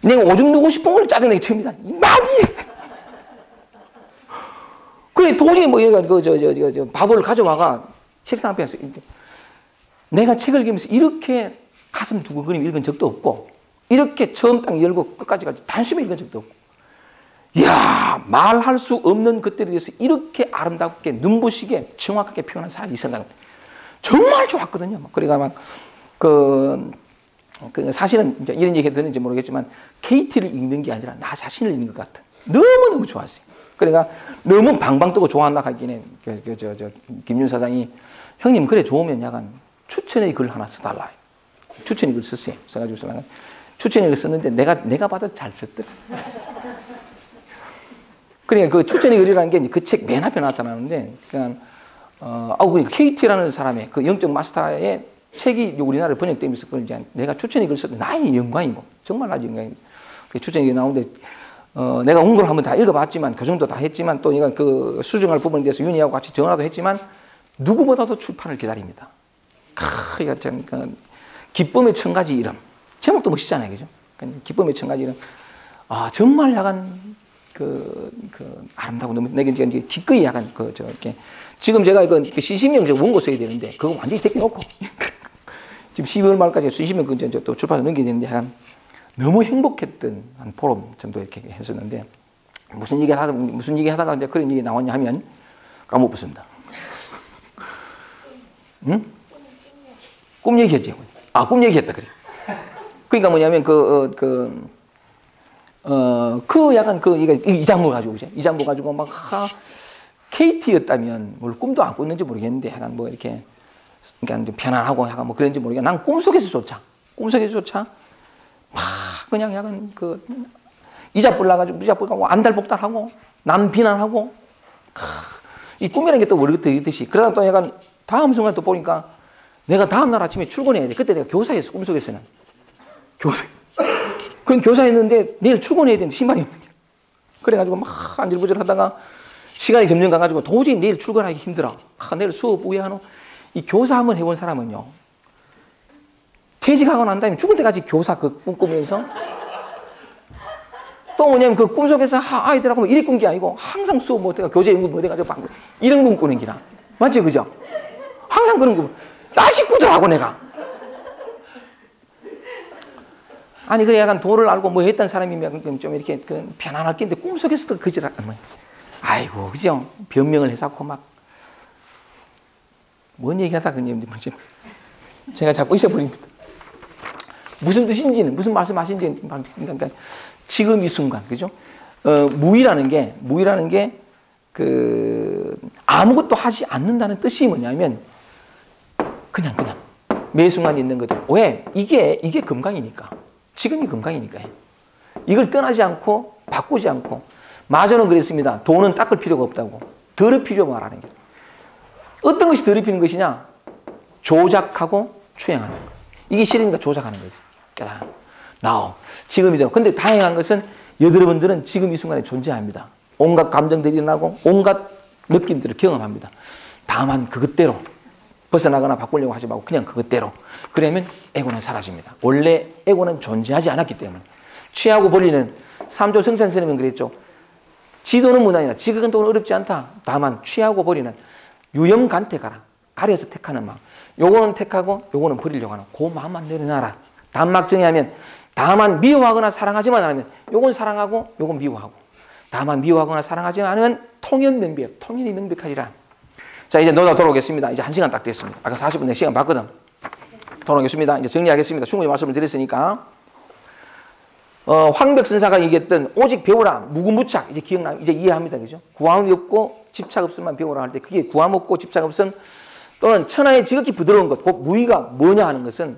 내가 오줌 누고 싶은 걸 짜증내기 처음이다. 많이. 그래 도저히 뭐 얘가 밥을 가져와가 책상 앞에서 내가 책을 읽으면서 이렇게 가슴 두근거리며 읽은 적도 없고 이렇게 처음 딱 열고 끝까지 단숨에 읽은 적도 없고 이야 말할 수 없는 것들에 대해서 이렇게 아름답게 눈부시게 정확하게 표현한 사람이 있었나 정말 좋았거든요. 그러니까 막 사실은 이제 이런 얘기 듣는지 모르겠지만 KT를 읽는 게 아니라 나 자신을 읽는 것 같은 너무너무 좋았어요. 그러니까 너무 방방 뜨고 좋아한다 하기는 김윤 사장이 형님 그래 좋으면 약간 추천의 글 하나 써달라. 추천의 글 썼어요. 써가지고 추천의 글 썼는데 내가 봐도 잘 썼더라. 그러니까 그 추천의 글이라는 게 그 책 맨 앞에 나타나는데 그러니까 KT라는 사람의 그 영적 마스터의 책이 우리나라에 번역되면서 그걸 이제 내가 추천의 글을 써도 나의 영광이고 정말 나의 영광이고 그 추천의 글이 나오는데 내가 온 걸 한번 다 읽어봤지만 교정도 다 했지만 또 이건 그 수정할 부분에 대해서 윤희하고 같이 전화도 했지만 누구보다도 출판을 기다립니다. 이거 참 기쁨의 1000가지 이름 제목도 멋있잖아요, 그죠? 기쁨의 1000가지 이름. 아 정말 약간 아름다고 너무 내가 이제 기꺼이 약간 이렇게 지금 제가 이거 시시명 원고 써야 되는데 그거 완전히 제껴놓고 지금 12월 말까지 수시명 또 출판을 넘겨야 되는데 약간 너무 행복했던 한 포럼 정도 이렇게 했었는데 무슨 얘기 하다가 이제 그런 얘기 나왔냐 하면 까먹었습니다. 응? 꿈 얘기했지. 꿈 얘기했다 그래. 그러니까 뭐냐면 약간 이 장부 가지고 이제 이 장부 가지고 막 KT였다면 뭘 꿈도 안 꿨는지 모르겠는데 약간 뭐 이렇게 그러니까 좀 편안하고 약간 뭐 그런지 모르겠는데 난 꿈속에서조차 막 그냥 약간 이자 불나가지고 안달복달하고 남 비난하고 이 꿈이라는 게 또 월급더이듯이 그러다 또 약간 다음 순간 또 보니까 내가 다음날 아침에 출근해야 돼. 그때 내가 교사였어. 꿈속에서는 그건 교사였는데 내일 출근해야 되는데 신발이 없는 거야. 그래가지고 막 안절부절 하다가 시간이 점점 가가지고 도저히 내일 출근하기 힘들어. 내일 수업 우회하노. 이 교사 한번 해본 사람은요. 퇴직하고 난 다음에 죽을 때까지 교사 꿈꾸면서 또 뭐냐면 그 꿈속에서 아이들하고 이리 꾼 게 아니고 항상 수업 못해가 교재 연구 못해가지고 이런 꿈 꾸는 기라. 맞지 그죠? 항상 그런 꿈. 나식구들하고 내가. 아니 그래 약간 도를 알고 뭐 했던 사람이면 좀 이렇게 편안할 텐데 꿈속에서도 그지라. 아이고 그죠? 변명을 해서고 막 뭔 얘기하다 그냥 제가 자꾸 잊어버립니다. 무슨 뜻인지는 무슨 말씀하신지는 그러니까 지금 이 순간 그죠? 무의라는 게 아무것도 하지 않는다는 뜻이 뭐냐면 그냥 매 순간 있는 것들. 왜? 이게 건강이니까. 지금이 건강이니까요. 이걸 떠나지 않고 바꾸지 않고 마저는 그랬습니다. 돈은 닦을 필요가 없다고. 더럽히려 말하는 게. 어떤 것이 더럽히는 것이냐? 조작하고 추행하는 것. 이게 싫으니까 조작하는 거지. 깨달아. 지금 이대로. 근데 다행한 것은 여러분들은 지금 이 순간에 존재합니다. 온갖 감정들이 일어나고 온갖 느낌들을 경험합니다. 다만 그것대로 벗어나거나 바꾸려고 하지 말고 그냥 그것대로. 그러면 에고는 사라집니다. 원래 에고는 존재하지 않았기 때문에. 취하고 권리는 삼조 성찬 스님은 그랬죠. 지도는 무난이다. 지극한 도는 어렵지 않다. 다만 취하고 버리는 유염간택하라. 가려서 택하는 마음. 요거는 택하고 요거는 버리려고 하는 그 마음만 내려놔라. 단막 정의하면 다만 미워하거나 사랑하지만 않으면 요건 사랑하고 요건 미워하고 다만 미워하거나 사랑하지만 않으면 통연명백. 통연이 명백하리라. 자, 이제 너다 돌아오겠습니다. 이제 1시간 딱 됐습니다. 아까 40분 내 시간 봤거든. 돌아오겠습니다. 이제 정리하겠습니다. 충분히 말씀을 드렸으니까. 황백선사가 얘기했던 오직 배우라 무궁무착 이제 기억나 이제 이해합니다. 그죠? 구함이 없고 집착 없음만 배우라 할 때 그게 구함 없고 집착 없음 또는 천하의 지극히 부드러운 것, 곧 무의가 뭐냐 하는 것은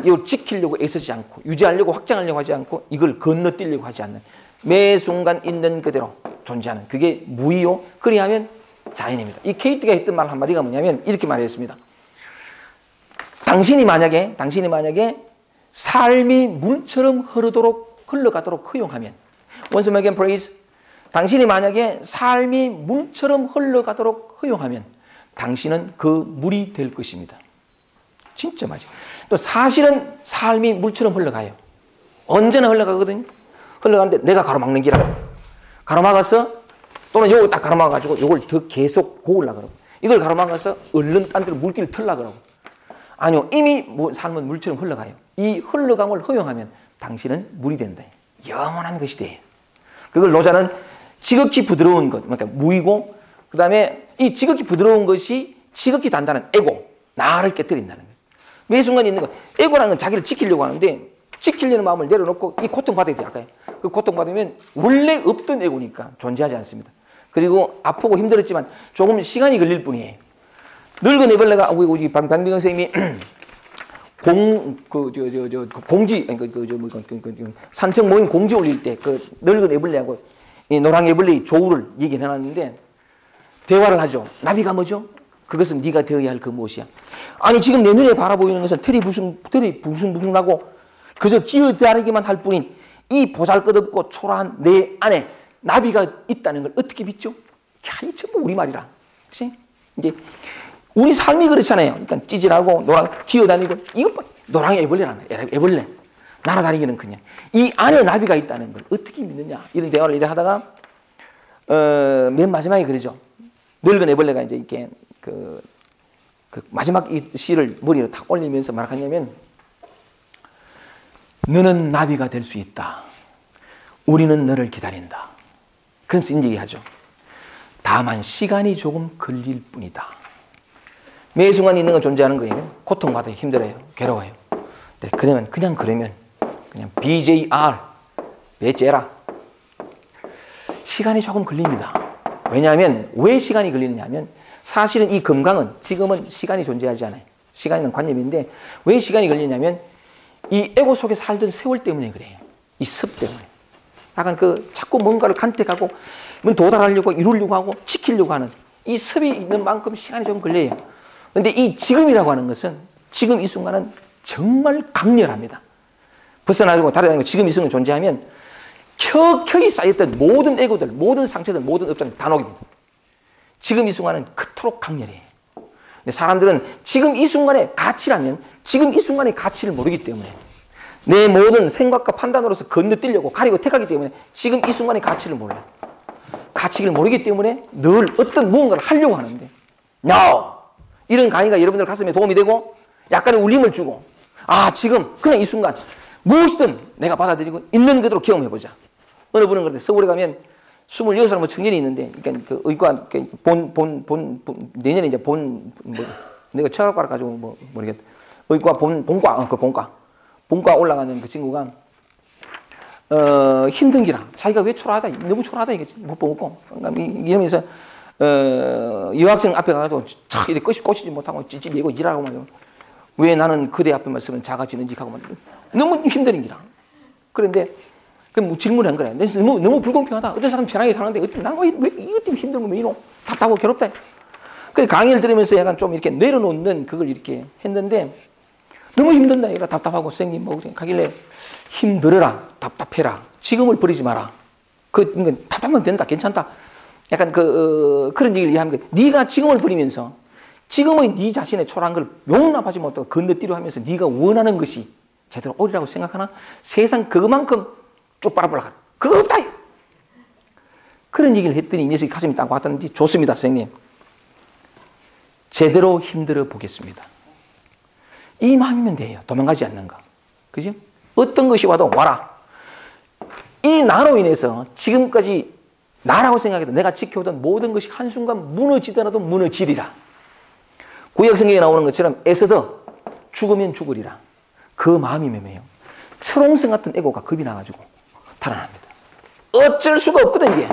이걸 지키려고 애쓰지 않고 유지하려고 확장하려고 하지 않고 이걸 건너뛰려고 하지 않는 매 순간 있는 그대로 존재하는 그게 무의요. 그리하면 자연입니다. 이 케이트가 했던 말 한마디가 뭐냐면 이렇게 말했습니다. 당신이 만약에 삶이 물처럼 흘러가도록 허용하면 once again praise 당신이 만약에 삶이 물처럼 흘러가도록 허용하면 당신은 그 물이 될 것입니다. 진짜 맞아요. 또 사실은 삶이 물처럼 흘러가요. 언제나 흘러가거든요. 흘러가는데 내가 가로막는 길 가로막아서 또는 요걸 딱 가로막아가지고 요걸 더 계속 고으려고 그러고 이걸 가로막아서 얼른 딴 데로 물길을 털려고 그러고 아니요. 이미 삶은 물처럼 흘러가요. 이 흘러감을 허용하면 당신은 물이 된다. 영원한 것이 돼. 그걸 노자는 지극히 부드러운 것, 그러니까 무이고 그 다음에 이 지극히 부드러운 것이 지극히 단단한 에고, 나를 깨뜨린다는 거예요. 매 순간 있는 거. 에고라는 건 자기를 지키려고 하는데 지키려는 마음을 내려놓고 이 고통받아야 돼요. 아까 그 고통받으면 원래 없던 에고니까 존재하지 않습니다. 그리고 아프고 힘들었지만 조금 시간이 걸릴 뿐이에요. 늙은 애벌레가 우리 방병 선생님이 산청 모임 공지 올릴 때 그 늙은 애벌레하고 이 노랑 애벌레의 조우를 얘기를 해놨는데 대화를 하죠. 나비가 뭐죠? 그것은 네가 되어야 할 그 무엇이야? 아니 지금 내 눈에 바라보이는 것은 털이 부숭부숭 나고 그저 기어다니기만 할 뿐인 이 보잘것없고 초라한 내 안에 나비가 있다는 걸 어떻게 믿죠? 야, 이 전부 우리말이라. 그치? 이제 우리 삶이 그렇잖아요. 그러니까 찌질하고 노랑 기어다니고 이것 봐. 노랑의 애벌레라는 거예요. 애벌레. 날아다니기는 그냥. 이 안에 나비가 있다는 걸 어떻게 믿느냐. 이런 대화를 이렇게 하다가 맨 마지막에 그러죠. 늙은 애벌레가 이제 이렇게 그 마지막 이 시를 머리를 탁 올리면서 말하냐면 너는 나비가 될 수 있다. 우리는 너를 기다린다. 그러면서 이제 얘기하죠. 다만 시간이 조금 걸릴 뿐이다. 매 순간 있는 건 존재하는 거예요. 고통받아요. 힘들어요. 괴로워요. 네, 그러면 그냥 BJR 배째라 시간이 조금 걸립니다. 왜냐하면 왜 시간이 걸리느냐면 사실은 이 금강은 지금은 시간이 존재하지 않아요. 시간은 관념인데 왜 시간이 걸리냐면 이 에고 속에 살던 세월 때문에 그래요. 이 습 때문에. 약간 자꾸 뭔가를 간택하고 도달하려고 이루려고 하고 지키려고 하는 이 습이 있는 만큼 시간이 좀 걸려요. 그런데 이 지금이라고 하는 것은 지금 이 순간은 정말 강렬합니다. 벗어나고 다른 지금 이 순간 존재하면 켜켜이 쌓였던 모든 에고들, 모든 상처들, 모든 업장이 다 녹입니다. 지금 이 순간은 그토록 강렬해요. 근데 사람들은 지금 이 순간의 가치라면 지금 이 순간의 가치를 모르기 때문에 내 모든 생각과 판단으로서 건너뛰려고 가리고 택하기 때문에 지금 이 순간의 가치를 몰라요. 가치를 모르기 때문에 늘 어떤 무언가를 하려고 하는데 No! 이런 강의가 여러분들 가슴에 도움이 되고 약간의 울림을 주고 지금 그냥 이 순간 무엇이든 내가 받아들이고 있는 그대로 경험해보자. 어느 분은 그런데 서울에 가면 26살 청년이 있는데 그러니까 의과 내년에 이제 내가 체육과를 가지고 모르겠다. 의과 본과 올라가는 그 친구가 힘든 기라. 자기가 왜 초라하다. 너무 초라하다 이거지. 못 먹고. 이러면서 여학생 앞에 가서 이렇게 꼬시지 못하고 찌찌매고 일하고 말이야. 왜 나는 그대 앞에만 서면 작아지는지 하고 말이야. 너무 힘든 기라. 그런데 질문한 거래. 너무 불공평하다. 어떤 사람은 편하게 사는데 나는 왜 이것 때문에 힘들고 왜 이러 답답하고 괴롭다. 그래 강의를 들으면서 약간 좀 이렇게 내려놓는 그걸 이렇게 했는데 너무 힘든다. 얘가 답답하고 선생님 가길래 힘들어라. 답답해라. 지금을 버리지 마라. 답답하면 된다. 괜찮다. 약간 그런 얘기를 이해하는 거예요. 네가 지금을 버리면서 지금의 네 자신의 초라한 걸 용납하지 못하고 건너뛰려 하면서 네가 원하는 것이 제대로 옳으라고 생각하나? 세상 그만큼 쭉 빨아보려고. 그거 없다. 그런 얘기를 했더니 이 녀석이 가슴이 딱 왔다는지 좋습니다, 선생님. 제대로 힘들어 보겠습니다. 이 마음이면 돼요. 도망가지 않는 거. 그죠? 어떤 것이 와도 와라. 이 나로 인해서 지금까지 나라고 생각해도 내가 지켜오던 모든 것이 한순간 무너지더라도 무너지리라. 구약 성경에 나오는 것처럼 에서더 죽으면 죽으리라. 그 마음이 매매요. 철옹성 같은 에고가 겁이 나가지고 달아납니다. 어쩔 수가 없거든 이게.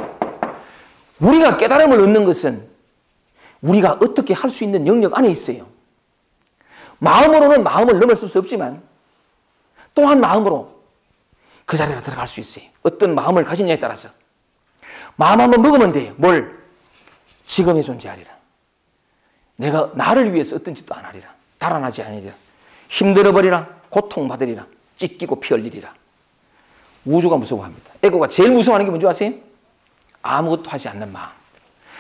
우리가 깨달음을 얻는 것은 우리가 어떻게 할 수 있는 영역 안에 있어요. 마음으로는 마음을 넘어설 수 없지만 또한 마음으로 그 자리로 들어갈 수 있어요. 어떤 마음을 가지냐에 따라서. 마음 한번 먹으면 돼요. 뭘? 지금에 존재하리라. 내가 나를 위해서 어떤 짓도 안 하리라. 달아나지 않으리라. 힘들어버리라. 고통받으리라. 찢기고 피 흘리리라. 우주가 무서워합니다. 에고가 제일 무서워하는 게 뭔지 아세요? 아무것도 하지 않는 마음.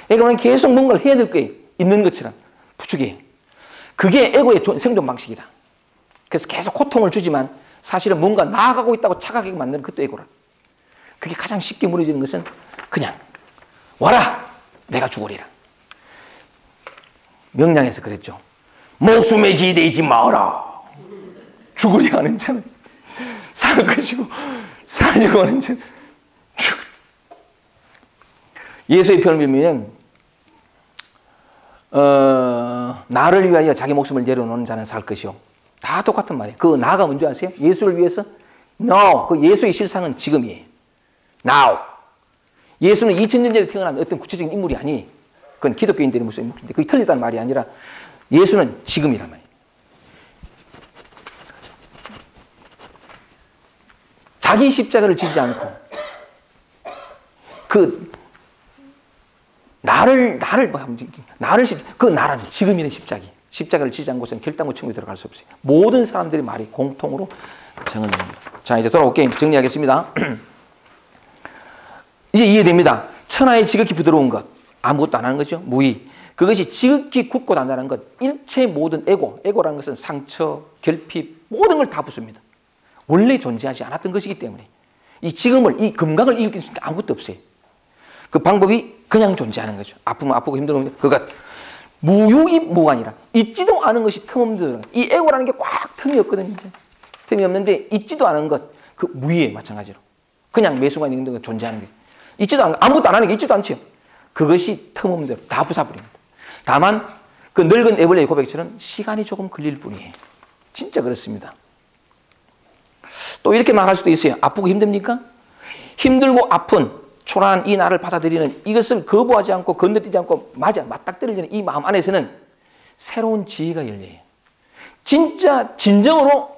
에고는 계속 뭔가를 해야 될 거예요. 있는 것처럼 부추겨요. 그게 에고의 생존 방식이다. 그래서 계속 고통을 주지만 사실은 뭔가 나아가고 있다고 착각하게 만드는 그것도 에고라. 그게 가장 쉽게 무너지는 것은 그냥 와라 내가 죽으리라. 명량에서 그랬죠. 목숨에 기대지 마라. 죽으려 하는 자는 살 것이고 살려고 하는 자는 죽으리라. 예수의 표현을 빌면 나를 위하여 자기 목숨을 내려놓는 자는 살 것이요. 다 똑같은 말이에요. 그 나가 뭔지 아세요? 예수를 위해서? No. 그 예수의 실상은 지금이에요. Now. 예수는 2000년 전에 태어난 어떤 구체적인 인물이 아니에요. 그건 기독교인들이 무슨 인물인데 그게 틀리다는 말이 아니라 예수는 지금이란 말이에요. 자기 십자가를 지지 않고 그 나를 그 나라는 지금이는 십자가를 지지 않고서는 결단코 천국에 들어갈 수 없어요. 모든 사람들의 말이 공통으로 정언됩니다. 자, 이제 돌아올게요. 정리하겠습니다. 이제 이해됩니다. 천하에 지극히 부드러운 것, 아무것도 안 하는 거죠. 무의. 그것이 지극히 굳고 단단한 것, 일체 모든 에고라는 것은 상처, 결핍, 모든 걸 다 부숩니다. 원래 존재하지 않았던 것이기 때문에 이 지금을, 이 금강을 이길 수 있는 게 아무것도 없어요. 그 방법이 그냥 존재하는 거죠. 아프면 아프고 힘들면 그것. 무유입무관이라 있지도 않은 것이 틈없는 이 에고라는 게 꽉 틈이 없거든요. 틈이 없는데 있지도 않은 것, 그 무의에 마찬가지로 그냥 매 순간 있는 건 존재하는 게 있지도 않은 아무것도 안 하는 게 있지도 않죠. 그것이 틈없는 대로 다 부숴버립니다. 다만 그 늙은 에벌레의 고백처럼 시간이 조금 걸릴 뿐이에요. 진짜 그렇습니다. 또 이렇게 말할 수도 있어요. 아프고 힘듭니까? 힘들고 아픈 초라한 이 나를 받아들이는 이것을 거부하지 않고 건너뛰지 않고 맞닥뜨리는 이 마음 안에서는 새로운 지혜가 열려요. 진짜 진정으로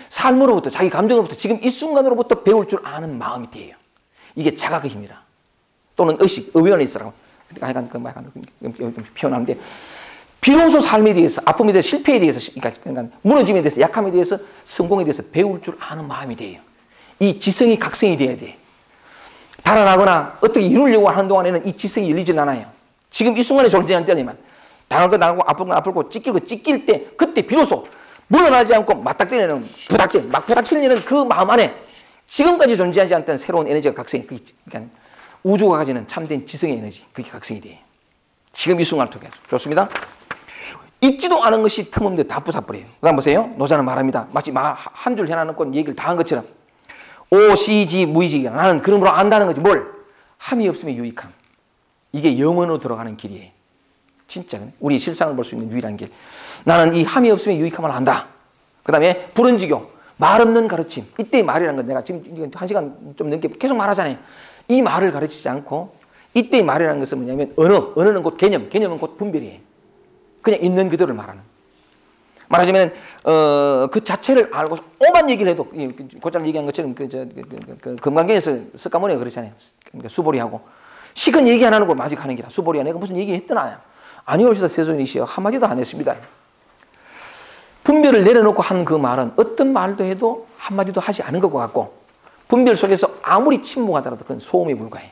삶으로부터 자기 감정으로부터 지금 이 순간으로부터 배울 줄 아는 마음이 돼요. 이게 자각의 힘이라. 또는 의식, awareness라고 표현하는데 비로소 삶에 대해서 아픔에 대해서 실패에 대해서 그러니까 무너짐에 대해서 약함에 대해서 성공에 대해서 배울 줄 아는 마음이 돼요. 이 지성이 각성이 돼야 돼. 달아나거나 어떻게 이루려고 하는 동안에는 이 지성이 열리질 않아요. 지금 이 순간에 존재하는 때만 당할 거 당하고 아플 거 아플고 찢길 때 그때 비로소 물러나지 않고 맞닥뜨리는 막 부닥치는 그 마음 안에 지금까지 존재하지 않던 새로운 에너지가 각성이 그러니까 우주가 가지는 참된 지성의 에너지 그게 각성이 돼요. 지금 이 순간을 통해서. 좋습니다. 있지도 않은 것이 틈없는데 다 부숴버려요. 그 다음 보세요. 노자는 말합니다. 마치 한 줄 해놔놓고 얘기를 다 한 것처럼 오시지 무의지기라. 나는 그러므로 안다는 거지. 뭘? 함이 없으면 유익함. 이게 영원으로 들어가는 길이에요. 진짜 우리 실상을 볼 수 있는 유일한 길. 나는 이 함이 없으면 유익함을 안다. 그 다음에 불언지교, 말 없는 가르침. 이때의 말이라는 건 내가 지금 1시간 좀 넘게 계속 말하잖아요. 이 말을 가르치지 않고 이때의 말이라는 것은 뭐냐면 언어는 곧 개념은 곧 분별이에요. 그냥 있는 그대로를 말하는. 말하자면 그 자체를 알고 오만 얘기를 해도 곧잘 얘기한 것처럼 금강경에서 석가모니가 그러잖아요. 그러니까 수보리하고 식은 얘기 안 하는 걸 마직 하는 기라. 수보리야 내가 무슨 얘기 했더나 아니올시다 세존이시여 한마디도 안 했습니다. 분별을 내려놓고 한 그 말은 어떤 말도 해도 한마디도 하지 않은 것 같고 분별 속에서 아무리 침묵하더라도 그건 소음에 불과해.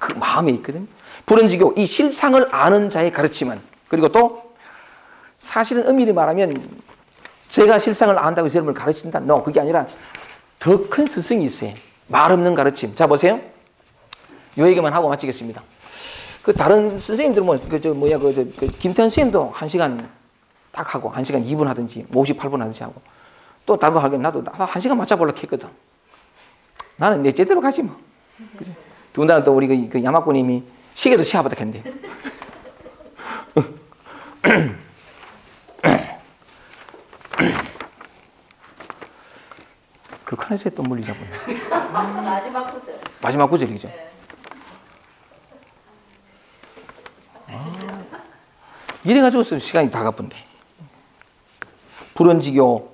그 마음에 있거든. 불언지교 이 실상을 아는 자의 가르침은 그리고 또 사실은 엄밀히 말하면 제가 실상을 안다고 여러분을 가르친다. No, 그게 아니라 더 큰 스승이 있어요. 말 없는 가르침. 자, 보세요. 요 얘기만 하고 마치겠습니다. 그 다른 선생님들 김태현 선생님도 1시간 딱 하고 1시간 2분 하든지 58분 하든지 하고 또 다른 거 하긴 나도 1시간 맞춰보려고 했거든. 나는 내 제대로 가지 뭐. 그래. 더군다나 또 우리 그 야마꾸님이 시계도 치아보다 했는데. 그 칸에서 또 물리자보네. 마지막 구절. 마지막 구절이죠. 네. 이래가지고 시간이 다 가쁜데. 불언지교,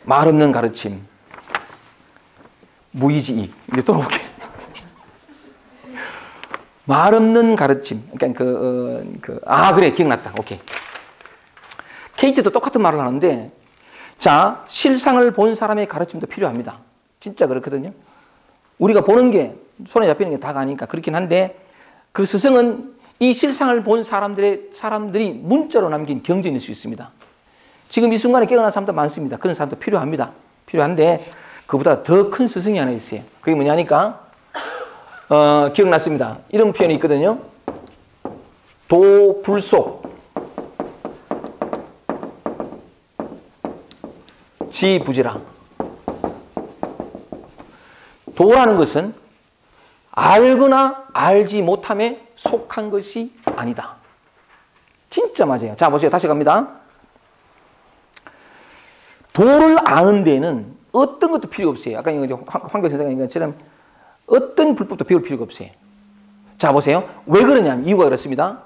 말 없는 가르침, 무의지익. 이제 또 오게. 말 없는 가르침. 그러니까 그래, 기억났다. 오케이. KT도 똑같은 말을 하는데, 자, 실상을 본 사람의 가르침도 필요합니다. 진짜 그렇거든요. 우리가 보는 게, 손에 잡히는 게 다가 아니니까 그렇긴 한데, 그 스승은 이 실상을 본 사람들이 문자로 남긴 경전일 수 있습니다. 지금 이 순간에 깨어난 사람도 많습니다. 그런 사람도 필요합니다. 필요한데, 그보다 더 큰 스승이 하나 있어요. 그게 뭐냐니까, 기억났습니다. 이런 표현이 있거든요. 도불속, 지부지라. 도라는 것은 알거나 알지 못함에 속한 것이 아니다. 진짜 맞아요. 자, 보세요. 다시 갑니다. 도를 아는 데에는 어떤 것도 필요 없어요. 아까 황교 선생님이 얘기한 것처럼 어떤 불법도 배울 필요가 없어요. 자, 보세요. 왜 그러냐면 이유가 그렇습니다.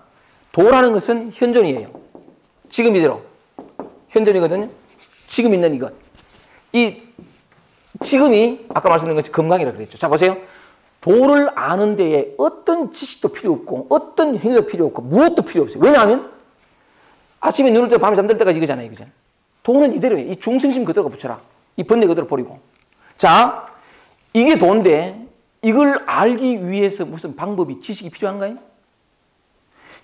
도라는 것은 현존이에요. 지금 이대로. 현존이거든요. 지금 있는 이것. 이 지금이 아까 말씀드린 것처럼 금강이라고 그랬죠. 자, 보세요. 도를 아는 데에 어떤 지식도 필요 없고 어떤 행위도 필요 없고 무엇도 필요 없어요. 왜냐하면 아침에 눈을 뜨고 밤에 잠들 때까지 이거잖아요. 그죠? 도는 이대로예요. 이 중생심 그대로 붙여라. 이 번뇌 그대로 버리고. 자, 이게 도인데 이걸 알기 위해서 무슨 방법이, 지식이 필요한가요?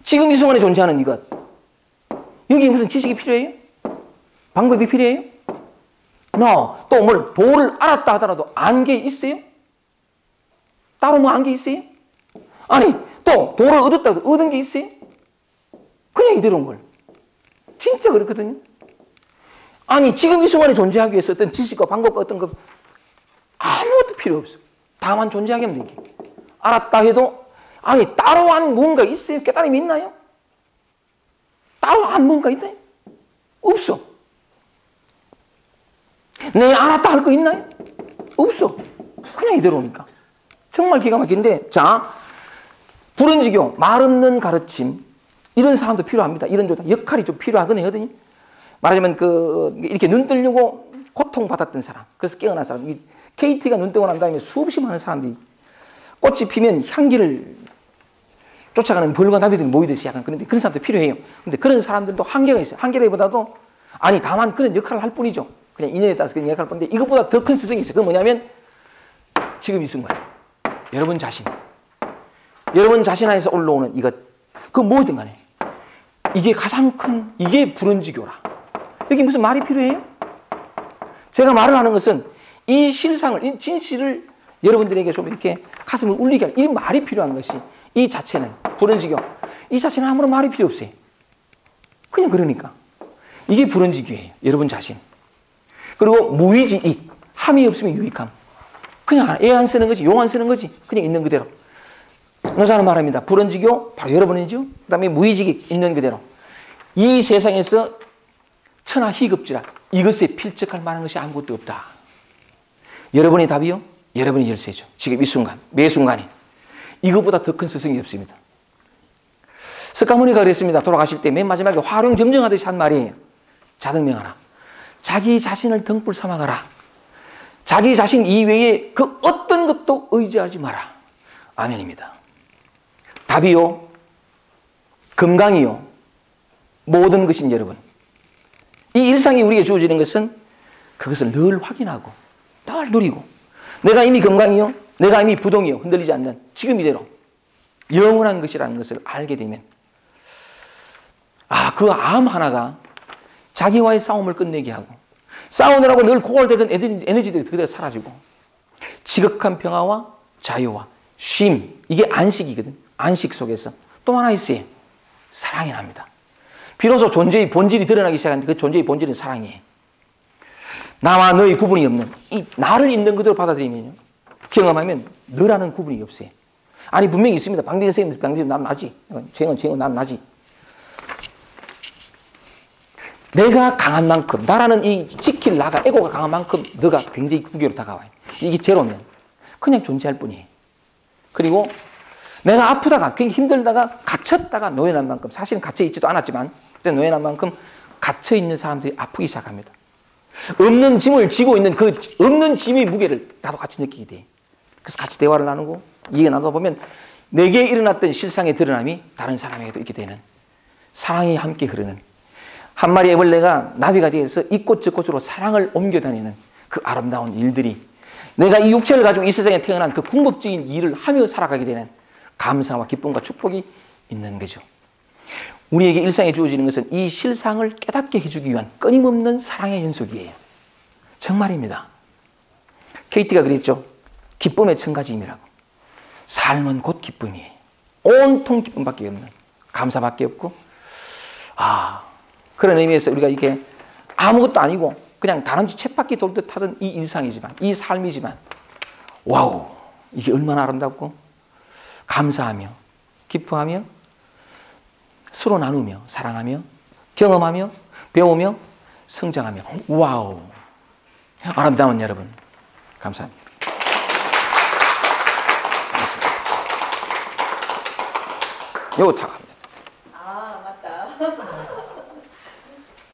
지금 이 순간에 존재하는 이것. 여기에 무슨 지식이 필요해요? 방법이 필요해요? No. 또 뭘 도를 알았다 하더라도 안 게 있어요? 따로 뭐 안 게 있어요? 아니, 또 도를 얻었다 해도 얻은 게 있어요? 그냥 이대로인 걸. 진짜 그렇거든요. 아니, 지금 이 순간에 존재하기 위해서 어떤 지식과 방법과 어떤 거 아무것도 필요 없어. 다만 존재하게 하면 되게. 알았다 해도, 아니, 따로 한 뭔가 있어요? 깨달음이 있나요? 따로 한 뭔가 있나요? 없어. 내 알았다 할 거 있나요? 없어. 그냥 이대로니까. 정말 기가 막힌데, 자, 불언지교, 말 없는 가르침, 이런 사람도 필요합니다. 이런 역할이 좀 필요하거든요. 말하자면 이렇게 눈 뜨려고 고통받았던 사람, 그래서 깨어난 사람, KT가 눈 뜨고 난 다음에 수없이 많은 사람들이 꽃이 피면 향기를 쫓아가는 벌과 나비들이 모이듯이 약간 그런데 그런 사람도 필요해요. 근데 그런 사람들도 한계가 있어요. 한계라기보다도 아니 다만 그런 역할을 할 뿐이죠. 그냥 인연에 따라서 그런 역할을 할 뿐인데 이것보다 더 큰 스승이 있어요. 그건 뭐냐면 지금 이 순간 여러분 자신 안에서 올라오는 이것, 그 뭐든 간에 이게 가장 큰, 이게 불언지교라. 여기 무슨 말이 필요해요? 제가 말을 하는 것은 이 실상을, 이 진실을 여러분들에게 좀 이렇게 가슴을 울리게 하는 이 말이 필요한 것이, 이 자체는 불언지교, 이 자체는 아무런 말이 필요 없어요. 그냥 그러니까 이게 불언지교예요. 여러분 자신. 그리고 무의지익, 함이 없으면 유익함. 그냥 애 안 쓰는 거지, 용 안 쓰는 거지. 그냥 있는 그대로. 노사는 말합니다. 불언지교 바로 여러분이죠. 그 다음에 무의지익 있는 그대로. 이 세상에서 천하 희급지라 이것에 필적할 만한 것이 아무것도 없다. 여러분의 답이요? 여러분의 열쇠죠. 지금 이 순간, 매 순간에. 이것보다 더 큰 스승이 없습니다. 석가모니가 그랬습니다. 돌아가실 때 맨 마지막에 화룡점정하듯이 한 말이에요. 자등명하라. 자기 자신을 등불 삼아가라. 자기 자신 이외에 그 어떤 것도 의지하지 마라. 아멘입니다. 답이요, 금강이요, 모든 것인 여러분. 이 일상이 우리에게 주어지는 것은 그것을 늘 확인하고 늘 누리고, 내가 이미 금강이요, 내가 이미 부동이요, 흔들리지 않는 지금 이대로 영원한 것이라는 것을 알게 되면, 그 암 하나가 자기와의 싸움을 끝내게 하고, 싸우느라고 늘 고갈되던 에너지들이 그대로 사라지고, 지극한 평화와 자유와 쉼. 이게 안식이거든. 안식 속에서. 또 하나 있어요. 사랑이 납니다. 비로소 존재의 본질이 드러나기 시작하는데 그 존재의 본질은 사랑이에요. 나와 너의 구분이 없는 이 나를 있는 그대로 받아들이면요. 경험하면 너라는 구분이 없어요. 아니 분명히 있습니다. 방대현 선생님, 방대현 남 나지. 쟁은 남 나지. 내가 강한 만큼 나라는 이 지킬 나가 에고가 강한 만큼 너가 굉장히 궁계로 다가와요. 이게 제로면 그냥 존재할 뿐이에요. 그리고 내가 아프다가 굉장히 힘들다가 갇혔다가 노예난 만큼 사실은 갇혀있지도 않았지만 그때 노예난 만큼 갇혀있는 사람들이 아프기 시작합니다. 없는 짐을 지고 있는 그 없는 짐의 무게를 나도 같이 느끼게 돼. 그래서 같이 대화를 나누고 얘기 나누다 보면 내게 일어났던 실상의 드러남이 다른 사람에게도 있게 되는 사랑이 함께 흐르는 한 마리의 애벌레가 나비가 되어서 이곳 저곳으로 사랑을 옮겨다니는 그 아름다운 일들이 내가 이 육체를 가지고 이 세상에 태어난 그 궁극적인 일을 하며 살아가게 되는 감사와 기쁨과 축복이 있는 거죠. 우리에게 일상에 주어지는 것은 이 실상을 깨닫게 해주기 위한 끊임없는 사랑의 연속이에요. 정말입니다. KT가 그랬죠. 기쁨의 천가지임이라고. 삶은 곧 기쁨이에요. 온통 기쁨밖에 없는, 감사밖에 없고, 그런 의미에서 우리가 이게 아무것도 아니고 그냥 다람쥐 쳇바퀴 돌듯 하던 이 일상이지만, 이 삶이지만, 와우, 이게 얼마나 아름답고, 감사하며, 기뻐하며, 서로 나누며, 사랑하며, 경험하며, 배우며, 성장하며, 와우. 아름다운 여러분, 감사합니다. 요거 다 갑니다.